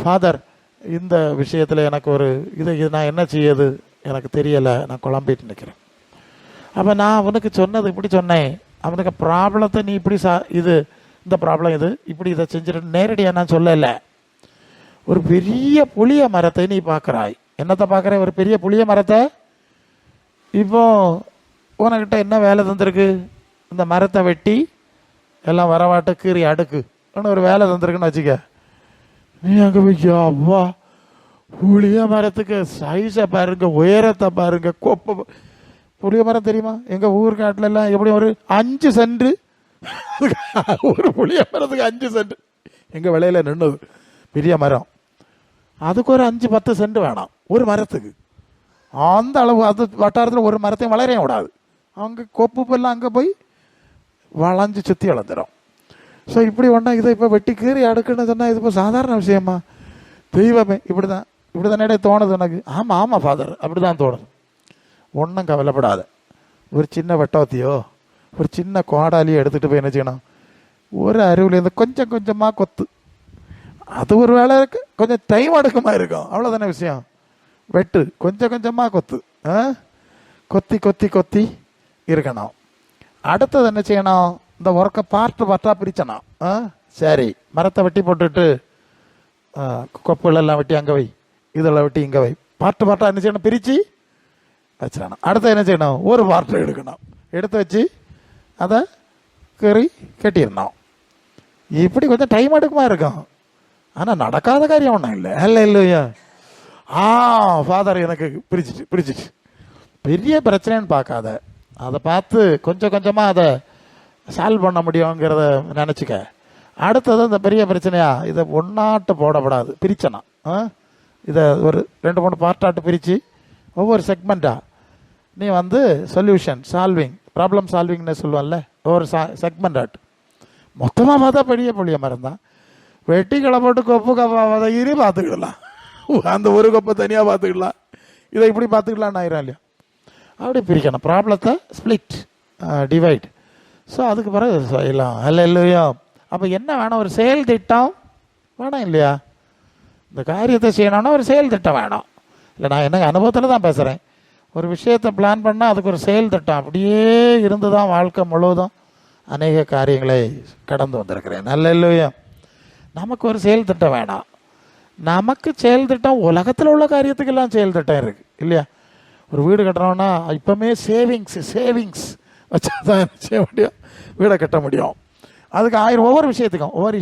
ஃபாதர், இந்த விஷயத்தில் எனக்கு ஒரு இது நான் என்ன செய்யுது எனக்கு தெரியலை, நான் குழம்பிட்டு நிற்கிறேன். அப்போ நான் அவனுக்கு சொன்னது இப்படி சொன்னேன், அவனுக்கு ப்ராப்ளத்தை நீ இப்படி இந்த ப்ராப்ளம் இது இப்படி இதை செஞ்சுட்டு நேரடியாக நான் சொல்லலை. ஒரு பெரிய புளிய மரத்தை நீ பார்க்குறாய். என்னத்தை பார்க்குற? ஒரு பெரிய புளிய மரத்தை. இப்போ உனக்கிட்ட என்ன வேலை தந்திருக்கு? இந்த மரத்தை வெட்டி எல்லாம் வரவாட்டு கீறி அடுக்கு ஒரு வேலை தந்திருக்குன்னு வச்சுக்க. நீ அங்கே போய் அவ்வா புளிய மரத்துக்கு சைஸை பாருங்க, உயரத்தை பாருங்க, கொப்பை. புளிய மரம் தெரியுமா? எங்கள் ஊர்காட்டில் எல்லாம் எப்படி ஒரு 5 சென்ட் ஒரு புளிய மரத்துக்கு 5 சென்ட் எங்கள் விலையில் நின்றுது. பெரிய மரம், அதுக்கு ஒரு 5-10 சென்ட் வேணாம் ஒரு மரத்துக்கு. அந்த அளவு அது வட்டாரத்தில் ஒரு மரத்தையும் வளரையும் விடாது. அவங்க கொப்பு எல்லாம் அங்கே போய் வளைஞ்சு சுற்றி வளர்ந்துடும். ஸோ இப்படி ஒன்றா இதை இப்போ வெட்டி கீறி அடுக்குன்னு சொன்னால் இது இப்போ சாதாரண விஷயமா? தெய்வமே, இப்படி தானே தோணுது உனக்கு? ஆமாம் ஃபாதர், அப்படி தான் தோணுது. ஒன்றும் கவலைப்படாத. ஒரு சின்ன வெட்டோத்தியோ ஒரு சின்ன கோடாலியோ எடுத்துகிட்டு போய் என்ன செய்யணும்? ஒரு அருவிலேருந்து கொஞ்சம் கொஞ்சமாக கொத்து. அது ஒரு வேலை கொஞ்சம் டைம் எடுக்குமா இருக்கும், அவ்வளோதானே விஷயம். வெட்டு கொஞ்சம் கொஞ்சமாக கொத்து, கொத்தி கொத்தி கொத்தி இருக்கணும். அடுத்தது என்ன செய்யணும், இந்த ஒர்க்கை பார்ட்டாக பிரிச்சணும். சரி, மரத்தை வெட்டி போட்டுட்டு கொப்புகளெல்லாம் வெட்டி அங்கே வை, இதெல்லாம் வெட்டி இங்கே வை, பார்ட்டாக என்ன செய்யணும், பிரித்து வச்சிடணும். அடுத்து என்ன செய்யணும், ஒரு பார்ட்டை எடுக்கணும், எடுத்து வச்சு அதை கறி கட்டிடணும். இப்படி கொஞ்சம் டைம் எடுக்குமா இருக்கும், ஆனால் நடக்காத காரியம் ஒன்றும் இல்லை. இல்லையா, ஃபாதர் எனக்கு பிரிச்சிச்சு பெரிய பிரச்சனைன்னு பார்க்காத, அதை பார்த்து கொஞ்சம் கொஞ்சமாக அதை சால்வ் பண்ண முடியுங்கிறத நினச்சிக்க. அடுத்தது இந்த பெரிய பிரச்சனையா, இதை ஒன்றாட்டு போடப்படாது, பிரிச்சனா. இதை ஒரு 2-3 பார்ட்டாட்டு பிரித்து ஒவ்வொரு செக்மெண்ட்டாக நீ சொல்யூஷன் சால்விங், ப்ராப்ளம் சால்விங்னு சொல்லுவான்ல, ஒவ்வொரு செக்மெண்ட் மொத்தமாக பார்த்தா பெரிய புளிய மரம் தான். வெட்டி கிளை போட்டு கொப்பு கப்பா பார்த்துக்கிடலாம், அந்த ஒரு கொப்பை தனியாக பார்த்துக்கலாம், இதை இப்படி பார்த்துக்கலான்னு ஆயிரம் இல்லையா. அப்படி பிரிக்கணும், ப்ராப்ளத்தை ஸ்பிளிட் டிவைட். ஸோ அதுக்கு பிறகு செய்யலாம். இல்லையா, அப்போ என்ன வேணும், ஒரு செயல் திட்டம் வேணும் இல்லையா. இந்த காரியத்தை செய்யணும்னா ஒரு செயல் திட்டம் வேணும். இல்லை, நான் என்ன அனுபவத்தில் தான் பேசுகிறேன். ஒரு விஷயத்தை பிளான் பண்ணால் அதுக்கு ஒரு செயல் திட்டம் அப்படியே இருந்து தான் வாழ்க்கை முழுவதும் அநேக காரியங்களை கடந்து வந்திருக்கிறேன். இல்லையா, நமக்கு ஒரு செயல் திட்டம் வேணாம். நமக்கு செயல் திட்டம் உலகத்தில் உள்ள காரியத்துக்கெல்லாம் செயல் திட்டம் இருக்குது இல்லையா. ஒரு வீடு கட்டுறோம்னா இப்போமே சேவிங்ஸ் வச்சா தான் செய்ய முடியும், வீடை கட்ட முடியும். அதுக்கு 1000 ஒவ்வொரு விஷயத்துக்கும் ஒவ்வொரு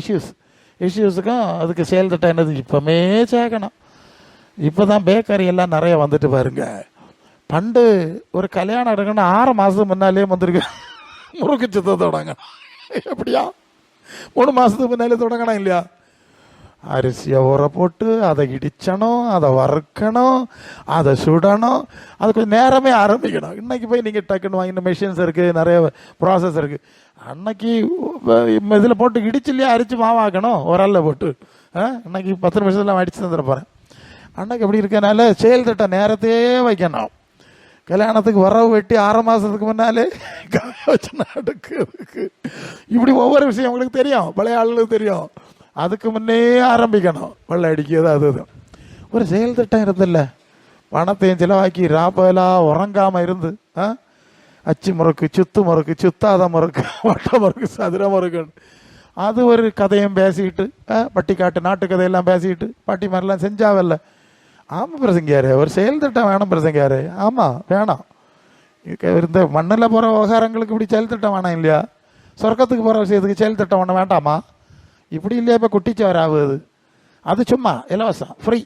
இஷ்யூஸுக்கும் அதுக்கு செயல் திட்டம் என்னது, இப்போமே சேர்க்கணும். இப்போ தான் பேக்கரி எல்லாம் நிறைய வந்துட்டு பாருங்க. பண்டு ஒரு கல்யாணம் எடுக்கணும்னா 6 மாதத்துக்கு முன்னாலே வந்துருக்கு முறுக்கு சுத்த தொடங்கணும். எப்படியா 3 மாதத்துக்கு முன்னாலே தொடங்கணும் இல்லையா. அரிசியை ஊற போட்டு அதை இடிச்சணும், அதை வறுக்கணும், அதை சுடணும், அது கொஞ்சம் நேரமே ஆரம்பிக்கணும். இன்றைக்கி போய் நீங்கள் டக்குன்னு வாங்கின மெஷின்ஸ் இருக்குது, நிறைய ப்ராசஸ் இருக்குது. அன்னைக்கு இதில் போட்டு இடிச்சிலையே அரிச்சு மாவாக்கணும் ஒரு ஆளில் போட்டு. இன்னைக்கு 10 நிமிஷத்தில் அடித்து தந்துட போகிறேன். அன்னைக்கு எப்படி இருக்கனால செயல் திட்டம் நேரத்தையே வைக்கணும். கல்யாணத்துக்கு வரவு வெட்டி 6 மாதத்துக்கு முன்னாலே வச்சு நடக்குதுக்கு இப்படி ஒவ்வொரு விஷயம் உங்களுக்கு தெரியும், பழைய ஆளுங்களுக்கு தெரியும். அதுக்கு முன்னே ஆரம்பிக்கணும், வெள்ளை அடிக்கிறது. அதுதான் ஒரு செயல் திட்டம் இருந்தில்ல. பணத்தையும் செலவாக்கி ராப்பெல்லாம் உறங்காமல் இருந்து அச்சு முறுக்கு, சுத்து முறுக்கு, சுத்தாத முறுக்கு, வட்ட முறுக்கு, சதுர முறுக்கு, அது ஒரு கதையும் பேசிக்கிட்டு பட்டிக்காட்டு நாட்டு கதையெல்லாம் பேசிக்கிட்டு பாட்டி மாதிரிலாம் செஞ்சாவல்ல. ஆமாம் பிரசங்கியாரு, ஒரு செயல் திட்டம் வேணும் பிரசங்கியாரு. ஆமாம் வேணும். இந்த மண்ணில் போகிற விவகாரங்களுக்கு இப்படி செயல் திட்டம் வேணாம் இல்லையா. சொர்க்கத்துக்கு போகிற விஷயத்துக்கு செயல் திட்டம் ஒன்று வேண்டாமா. இப்படி இல்லையா, இப்போ குட்டிச்சவர் ஆகுது, அது சும்மா இலவசம் ஃப்ரீ.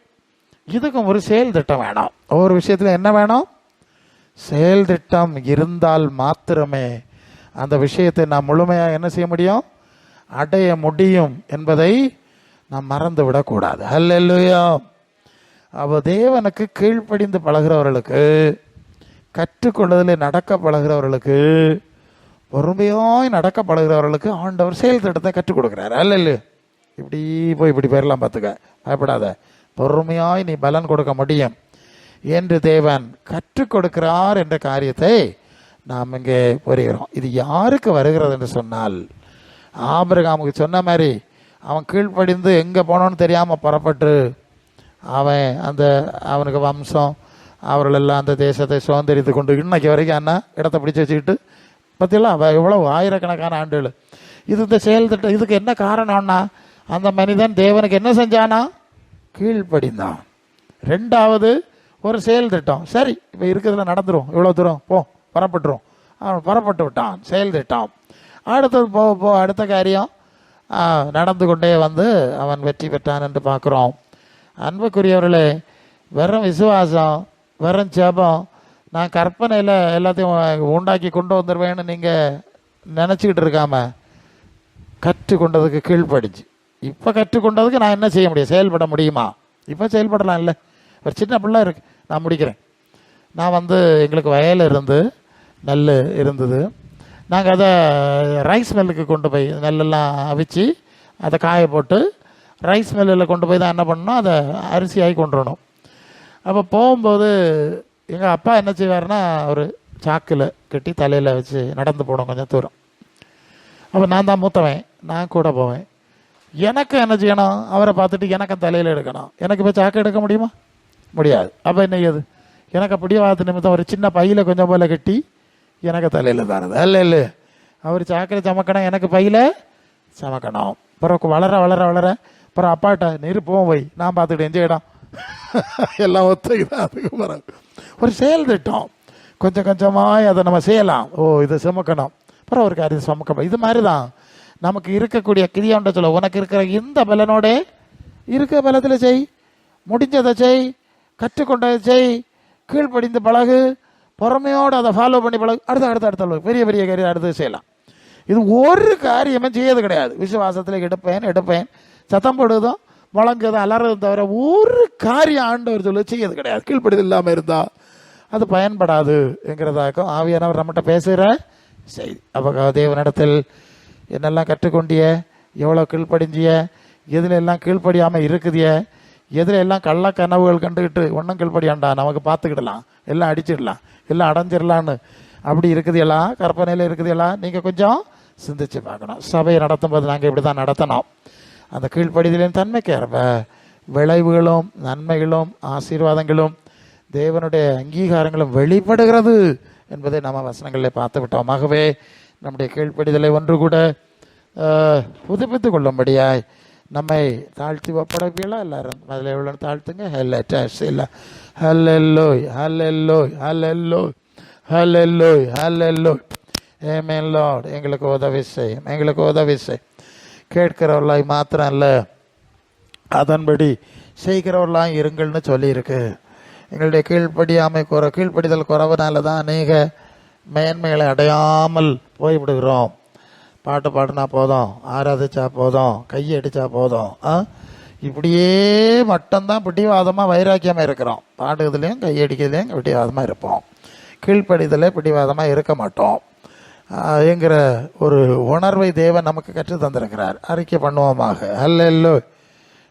இதுக்கும் ஒரு செயல் திட்டம் வேணும். ஒவ்வொரு விஷயத்தில் என்ன வேணும், செயல் திட்டம் இருந்தால் மாத்திரமே அந்த விஷயத்தை நாம் முழுமையாக என்ன செய்ய முடியும், அடைய முடியும் என்பதை நாம் மறந்து விடக்கூடாது. அல்லேலூயா. அப்போ தேவனுக்கு கீழ்ப்படிந்து பழகிறவர்களுக்கு, கற்றுக்கொள்வதில் நடக்க பழகிறவர்களுக்கு, பொறுமையாய் நடக்க பழகிறவர்களுக்கு ஆண்டவர் செயல் திட்டத்தை கற்றுக் கொடுக்குறாரு. அல்ல இப்படி போய் இப்படி போயிடலாம், பார்த்துக்க, பயப்படாத, பொறுமையாய் நீ பலன் கொடுக்க முடியும் என்று தேவன் கற்றுக் கொடுக்கிறார் என்ற காரியத்தை நாம் இங்கே புரிகிறோம். இது யாருக்கு வருகிறது என்று சொன்னால், ஆபிரகாமுக்கு சொன்ன மாதிரி அவன் கீழ்ப்படிந்து எங்கே போனோன்னு தெரியாமல் புறப்பட்டு அவனுக்கு வம்சம் அவர்களெல்லாம் அந்த தேசத்தை சுதந்திரித்து கொண்டு இன்னைக்கு வரைக்கும் என்ன இடத்த பிடிச்சி வச்சுக்கிட்டு பற்றியெல்லாம் எவ்வளவு ஆயிரக்கணக்கான ஆண்டுகள். இது இந்த செயல் திட்டம். இதுக்கு என்ன காரணம்னா, அந்த மனிதன் தேவனுக்கு என்ன செஞ்சானா, கீழ்ப்படிந்தான். 2வது ஒரு செயல் திட்டம். சரி, இப்போ இருக்கிறதுல நடந்துடும், இவ்வளோ தூரம் போ, புறப்பட்டுரும். அவன் புறப்பட்டு விட்டான், செயல் திட்டம். அடுத்தது போக அடுத்த காரியம் நடந்து கொண்டே அவன் வெற்றி பெற்றான் என்று பார்க்குறோம். அன்புக்குரியவர்களே, வெறும் விசுவாசம், வெறும் ஜெபம், நான் கற்பனையில் எல்லாத்தையும் உண்டாக்கி கொண்டு வந்துடுவேன்னு நீங்கள் நினச்சிக்கிட்டு இருக்காம, கற்றுக்கொண்டதுக்கு கீழ்ப்படிச்சு இப்போ கற்றுக்கொண்டதுக்கு நான் என்ன செய்ய முடியும், செயல்பட முடியுமா? இப்போ செயல்படலாம் இல்லை. ஒரு சின்ன பிள்ளை இருக்குது, நான் முடிக்கிறேன். நான் எங்களுக்கு வயல் நெல் இருந்தது. நாங்கள் அதை ரைஸ் மில்லுக்கு கொண்டு போய் நெல்லெல்லாம் அவிச்சு அதை காய போட்டு ரைஸ் மில்லில் கொண்டு போய் தான் என்ன பண்ணணும், அதை அரிசியாகி கொண்டு வரணும். அப்போ போகும்போது எங்கள் அப்பா என்ன செய்வார்னா, ஒரு சாக்கில் கட்டி தலையில் வச்சு நடந்து போனோம் கொஞ்சம் தூரம். அப்போ நான் தான் மூத்தவன், நான் கூட போவேன். எனக்கு என்ன செய்யணும்? அவரை பார்த்துட்டு எனக்கும் தலையில் எடுக்கணும். எனக்கு இப்போ சாக்கு எடுக்க முடியுமா? முடியாது. அப்போ என்ன செய்யுது? எனக்கு பிடிவாத நிமித்தம் ஒரு சின்ன பையில் கொஞ்சம் போல் கட்டி எனக்கு தலையில் தானது அல்ல இல்லை. அவர் சாக்கில் சமக்கணும், எனக்கு பையில் சமக்கணும். அப்புறம் வளர வளர வளர அப்புறம் அப்பாட்ட நெருப்பவும் போய் நான் பார்த்துக்கிட்டு எந்த இடம் எல்லாம் ஒத்துக்குதான். அதுக்கு பிறகு ஒரு செயல் திட்டம் கொஞ்சம் கொஞ்சமாக அதை நம்ம செய்யலாம். ஓ இதை சுமக்கணும், அப்புறம் ஒரு காரியம் சுமக்கணும். இது மாதிரி தான் நமக்கு இருக்கக்கூடிய கிரியாண்ட சொல்ல, உனக்கு இருக்கிற இந்த பலனோட இருக்க பலத்தில் செய், முடிஞ்சதை செய், கற்றுக்கொண்டதை செய், கீழ்ப்படிந்து பழகு, பொறுமையோடு அதை ஃபாலோ பண்ணி பழகு. அடுத்த பெரிய பெரிய காரியம் அடுத்து செய்யலாம். இது ஒரு காரியமே செய்யறது கிடையாது. விசுவாசத்தில் எடுப்பேன் சத்தம் போடுவதும் முழங்குதும் அலறதும் தவிர ஒரு காரியம் ஆண்டவர் சொல்ல செய்யறது கிடையாது. கீழ்ப்படிதல் இல்லாமல் இருந்தால் அது பயன்படாது என்கிறதாக்கும் ஆவியானவர் நம்மகிட்ட பேசுகிற செய்தி. அப்போ தேவனிடத்தில் என்னெல்லாம் கற்றுக்கொண்டிய, எவ்வளோ கீழ்ப்படிஞ்சிய, எதில் எல்லாம் கீழ்ப்படியாமல் இருக்குதிய, எதில் எல்லாம் கள்ள கனவுகள் கண்டுக்கிட்டு ஒன்றும் கீழ்ப்படியாண்டா நமக்கு பார்த்துக்கிடலாம், எல்லாம் அடிச்சிடலாம், எல்லாம் அடைஞ்சிடலான்னு அப்படி இருக்குதுலாம், கற்பனையில் இருக்குதுலாம். நீங்கள் கொஞ்சம் சிந்திச்சு பார்க்கணும். சபையை நடத்தும் போது நாங்கள் இப்படி தான் நடத்தணும். அந்த கீழ்ப்படிதலின் தன்மைக்கு ஏற்ப விளைவுகளும் நன்மைகளும் ஆசீர்வாதங்களும் தேவனுடைய அங்கீகாரங்களும் வெளிப்படுகிறது என்பதை நம்ம வசனங்களில் பார்த்து விட்டோம். ஆகவே நம்முடைய கீழ்ப்படிதலை ஒன்று கூட புதுப்பித்து கொள்ளும்படியாய் நம்மை தாழ்த்தி ஒப்படைப்பீங்களா? எல்லாரும் அதில் எவ்வளோ தாழ்த்துங்க. இல்லை ஹல்லேலூயா ஹல்லேலூயா ஹல்லேலூயா ஹல்லேலூயா ஹல்லேலூயா. ஆமென் லார்ட். எங்களுக்கு உதவி செய்யும், எங்களுக்கு உதவி செய். கேட்கிறவர்களாய் மாத்திரம் அல்ல, அதன்படி செய்கிறவர்களாய் இருங்கள்னு சொல்லியிருக்கு. எங்களுடைய கீழ்ப்படிதல் குறைவுனால தான் அநேக மேன்மைகளை அடையாமல் போய்விடுகிறோம். பாட்டு பாடினா போதும், ஆராதிச்சா போதும், கையடிச்சா போதும், இப்படியே மட்டும்தான் பிடிவாதமாக வைராக்கியமாக இருக்கிறோம். பாடுறதுலேயும் கையடிக்கிறதுலையும் பிடிவாதமாக இருப்போம். கீழ்ப்படிதலே பிடிவாதமாக இருக்க மாட்டோம் என்கிற ஒரு உணர்வை தேவன் நமக்கு கற்று தந்திருக்கிறார். அறிக்கை பண்ணுவோமாக. அல்ல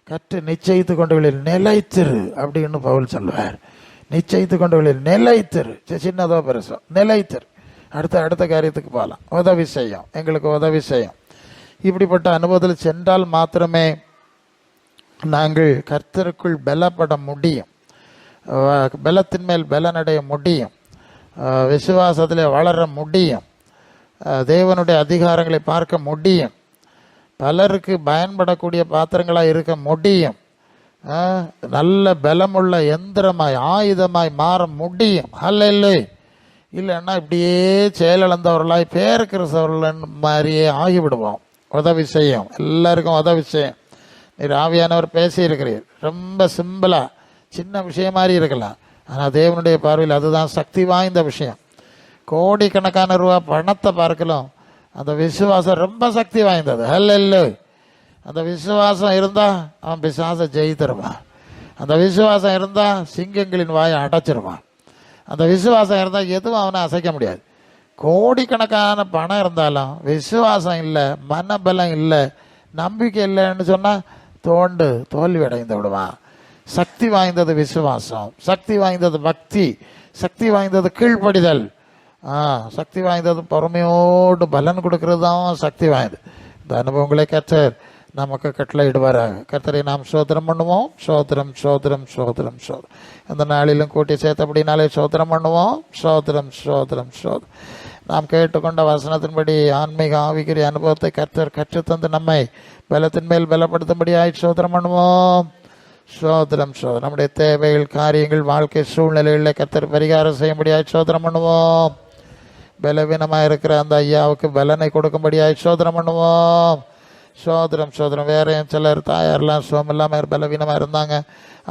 கற்று நிச்சயித்து கொண்டவர்களில் நிலைத்திரு அப்படின்னு பவுல் சொல்லுவார். நிச்சயித்து கொண்டவர்களில் நிலைத்திரு, சின்னதோ பெருசோ நிலைத்திரு. அடுத்த காரியத்துக்கு போகலாம். உதவி செய்யும், எங்களுக்கு உதவி செய்யும். இப்படிப்பட்ட அனுபவத்தில் சென்றால் மாத்திரமே நாங்கள் கர்த்தருக்குள் பலப்பட முடியும், பலத்தின் மேல் பலனடைய முடியும், விசுவாசத்தில் வளர முடியும், தேவனுடைய அதிகாரங்களை பார்க்க முடியும், பலருக்கு பயன்படக்கூடிய பாத்திரங்களாக இருக்க முடியும், நல்ல பலமுள்ள எந்திரமாய் ஆயுதமாய் மாற முடியும். அல்ல இல்லைன்னா இப்படியே செயலிழந்தவர்களாய் பேர் கிறிஸ்தவர்கள் மாதிரியே ஆகிவிடுவோம். உதவி செய்யும், எல்லாருக்கும் உதவி செய்யும். நீர் ஆவியானவர் பேசியிருக்கிறீர். ரொம்ப சிம்பிளாக சின்ன விஷயம் மாதிரி இருக்கலாம், ஆனால் தேவனுடைய பார்வையில் அதுதான் சக்தி வாய்ந்த விஷயம். கோடிக்கணக்கான ரூபா பணத்தை பார்க்கலாம், அந்த விசுவாசம் ரொம்ப சக்தி வாய்ந்தது. அல்ல அந்த விசுவாசம் இருந்தால் அவன் பிசாசை ஜெயித்திருவான். அந்த விசுவாசம் இருந்தால் சிங்கங்களின் வாயை அடைச்சிருவான். அந்த விசுவாசம் இருந்தால் எதுவும் அவனை அசைக்க முடியாது. கோடிக்கணக்கான பணம் இருந்தாலும் விசுவாசம் இல்லை, மனபலம் இல்லை, நம்பிக்கை இல்லைன்னு சொன்னால் தோல்வி அடைந்து விடுவான். சக்தி வாய்ந்தது விசுவாசம், சக்தி வாய்ந்தது பக்தி, சக்தி வாய்ந்தது கீழ்ப்படிதல், சக்தி வாய்ந்தது பொறுமையோடு பலன் கொடுக்கறது தான் சக்தி வாய்ந்தது. இந்த அனுபவங்களை கர்த்தர் நமக்கு கட்டளையிடுவாராக. கர்த்தரை நாம் சோதனம் பண்ணுவோம். சோதரம் சோதரம் சோதரம் சோதரம். அந்த நாளிலும் கூட்டி சேர்த்தபடினாலே சோதனம் பண்ணுவோம். சோதரம் சோதரம் சோதரம். நாம் கேட்டுக்கொண்ட வசனத்தின்படி ஆன்மீக ஆவிக்குரிய அனுபவத்தை கர்த்தர் கற்றுத்தந்து நம்மை பலத்தின் மேல் பலப்படுத்தும்படியாய் சோதனம் பண்ணுவோம். சோதரம் சோதரம். நம்முடைய தேவைகள், காரியங்கள், வாழ்க்கை சூழ்நிலைகளில் கர்த்தர் பரிகாரம் செய்யும்படியாய் சோதனம் பண்ணுவோம். பலவீனமாக இருக்கிற அந்த ஐயாவுக்கு பலனை கொடுக்கும்படியாய் சோதனம் பண்ணுவோம். சோதரம். வேற சிலர் தாயாரெல்லாம் சோம் இல்லாமல் பலவீனமாக இருந்தாங்க,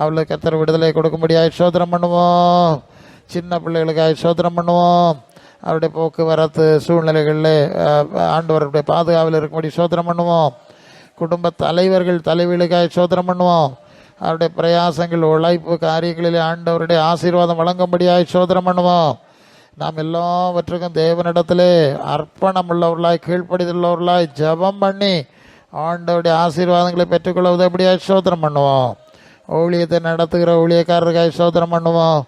அவளுக்கு கர்த்தர் விடுதலை கொடுக்கும்படியாய் சோதனம் பண்ணுவோம். சின்ன பிள்ளைகளுக்காக சோதனம் பண்ணுவோம். அவருடைய போக்குவரத்து சூழ்நிலைகளில் ஆண்டவருடைய பாதுகாவல் இருக்கும்படி சோதனம் பண்ணுவோம். குடும்ப தலைவர்கள் தலைவீழுக்காக சோதனம் பண்ணுவோம். அவருடைய பிரயாசங்கள், உழைப்பு காரியங்களில் ஆண்டவருடைய ஆசீர்வாதம் வழங்கும்படியாய் சோதனம் பண்ணுவோம். நாம் எல்லாவற்றுக்கும் தேவனிடத்திலே அர்ப்பணம் உள்ளவர்களாய் கீழ்ப்படிதுள்ளவர்களாய் ஜபம் பண்ணி ஆண்டவருடைய ஆசீர்வாதங்களை பெற்றுக்கொள்ள உதவியாய் சோதனம் பண்ணுவோம். ஊழியத்தை நடத்துகிற ஊழியக்காரருக்காய் சோதனம் பண்ணுவோம்.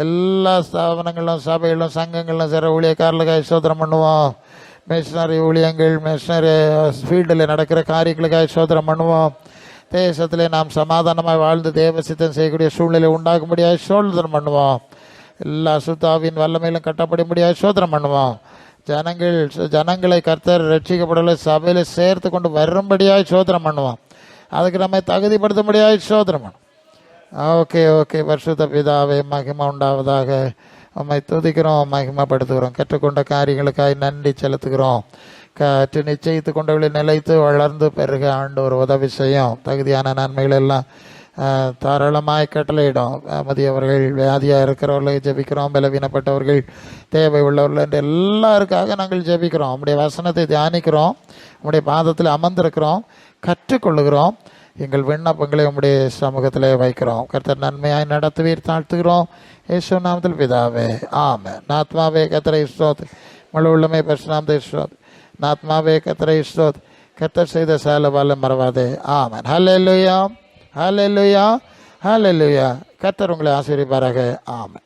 எல்லா ஸ்தாபனங்களும் சபைகளும் சங்கங்களும் சிற ஊழியக்காரர்களுக்காய் சோதனம் பண்ணுவோம். மிஷினரி ஊழியங்கள், மிஷினரி ஃபீல்டில் நடக்கிற காரியங்களுக்காக சோதனம் பண்ணுவோம். தேசத்திலே நாம் சமாதானமாக வாழ்ந்து தேவ சித்தம் செய்யக்கூடிய சூழ்நிலை உண்டாகும்படியாக சோதனம் பண்ணுவோம். எல்லா அசுத்தாவின் வல்லமையிலும் கட்டப்படும்படியாக சோதனம் பண்ணுவோம். ஜனங்களை கர்த்தர் ரட்சிக்கப்படலை சபையில் சேர்த்து கொண்டு வரும்படியாக சோதனம் பண்ணுவோம். அதுக்கு நம்ம தகுதிப்படுத்தும்படியாக சோதனம் பண்ணுவோம். ஓகே பரிசுத்த பிதாவே, மகிமை உண்டாவதாக. உம்மை துதிக்கிறோம், மகிமைப்படுத்துகிறோம். கற்றுக்கொண்ட காரியங்களுக்காக நன்றி செலுத்துகிறோம். கற்று நிச்சயித்து கொண்டவர்களை நிலைத்து வளர்ந்து பெருக ஆண்டவர் உதவி செய்யும். தகுதியான நன்மைகள் எல்லாம் தாராளமாய் கட்டளையிடும். முதியவர்கள், வியாதியாக இருக்கிறவர்களை ஜெபிக்கிறோம். பலவீனப்பட்டவர்கள், தேவை உள்ளவர்கள் என்று எல்லாருக்காக நாங்கள் ஜெபிக்கிறோம். உம்முடைய வசனத்தை தியானிக்கிறோம். உம்முடைய பாதத்தில் அமர்ந்திருக்கிறோம், கற்றுக்கொள்ளுகிறோம். எங்கள் விண்ணப்பங்களை உம்முடைய சமூகத்திலே வைக்கிறோம். கர்த்தர் நன்மையாய் நடத்துவீர், தாழ்த்துகிறோம். இயேசு நாமத்தில் பிதாவே, ஆமென். நாத்மாவே கர்த்தரை ஸ்தோத்திரி, முழு உள்ளமே பரிசுநாமத்தை ஸ்தோத்திரி. நாத்மாவே கர்த்தரை ஸ்தோத்திரி, கர்த்தர் செய்த சகல வல்ல மறவாதே. ஆமென். ஹல்லேலூயா, ஹல்லேலூயா, ஹல்லேலூயா. கர்த்தர் உங்களை ஆசீர்வதிப்பாராக. ஆமென்.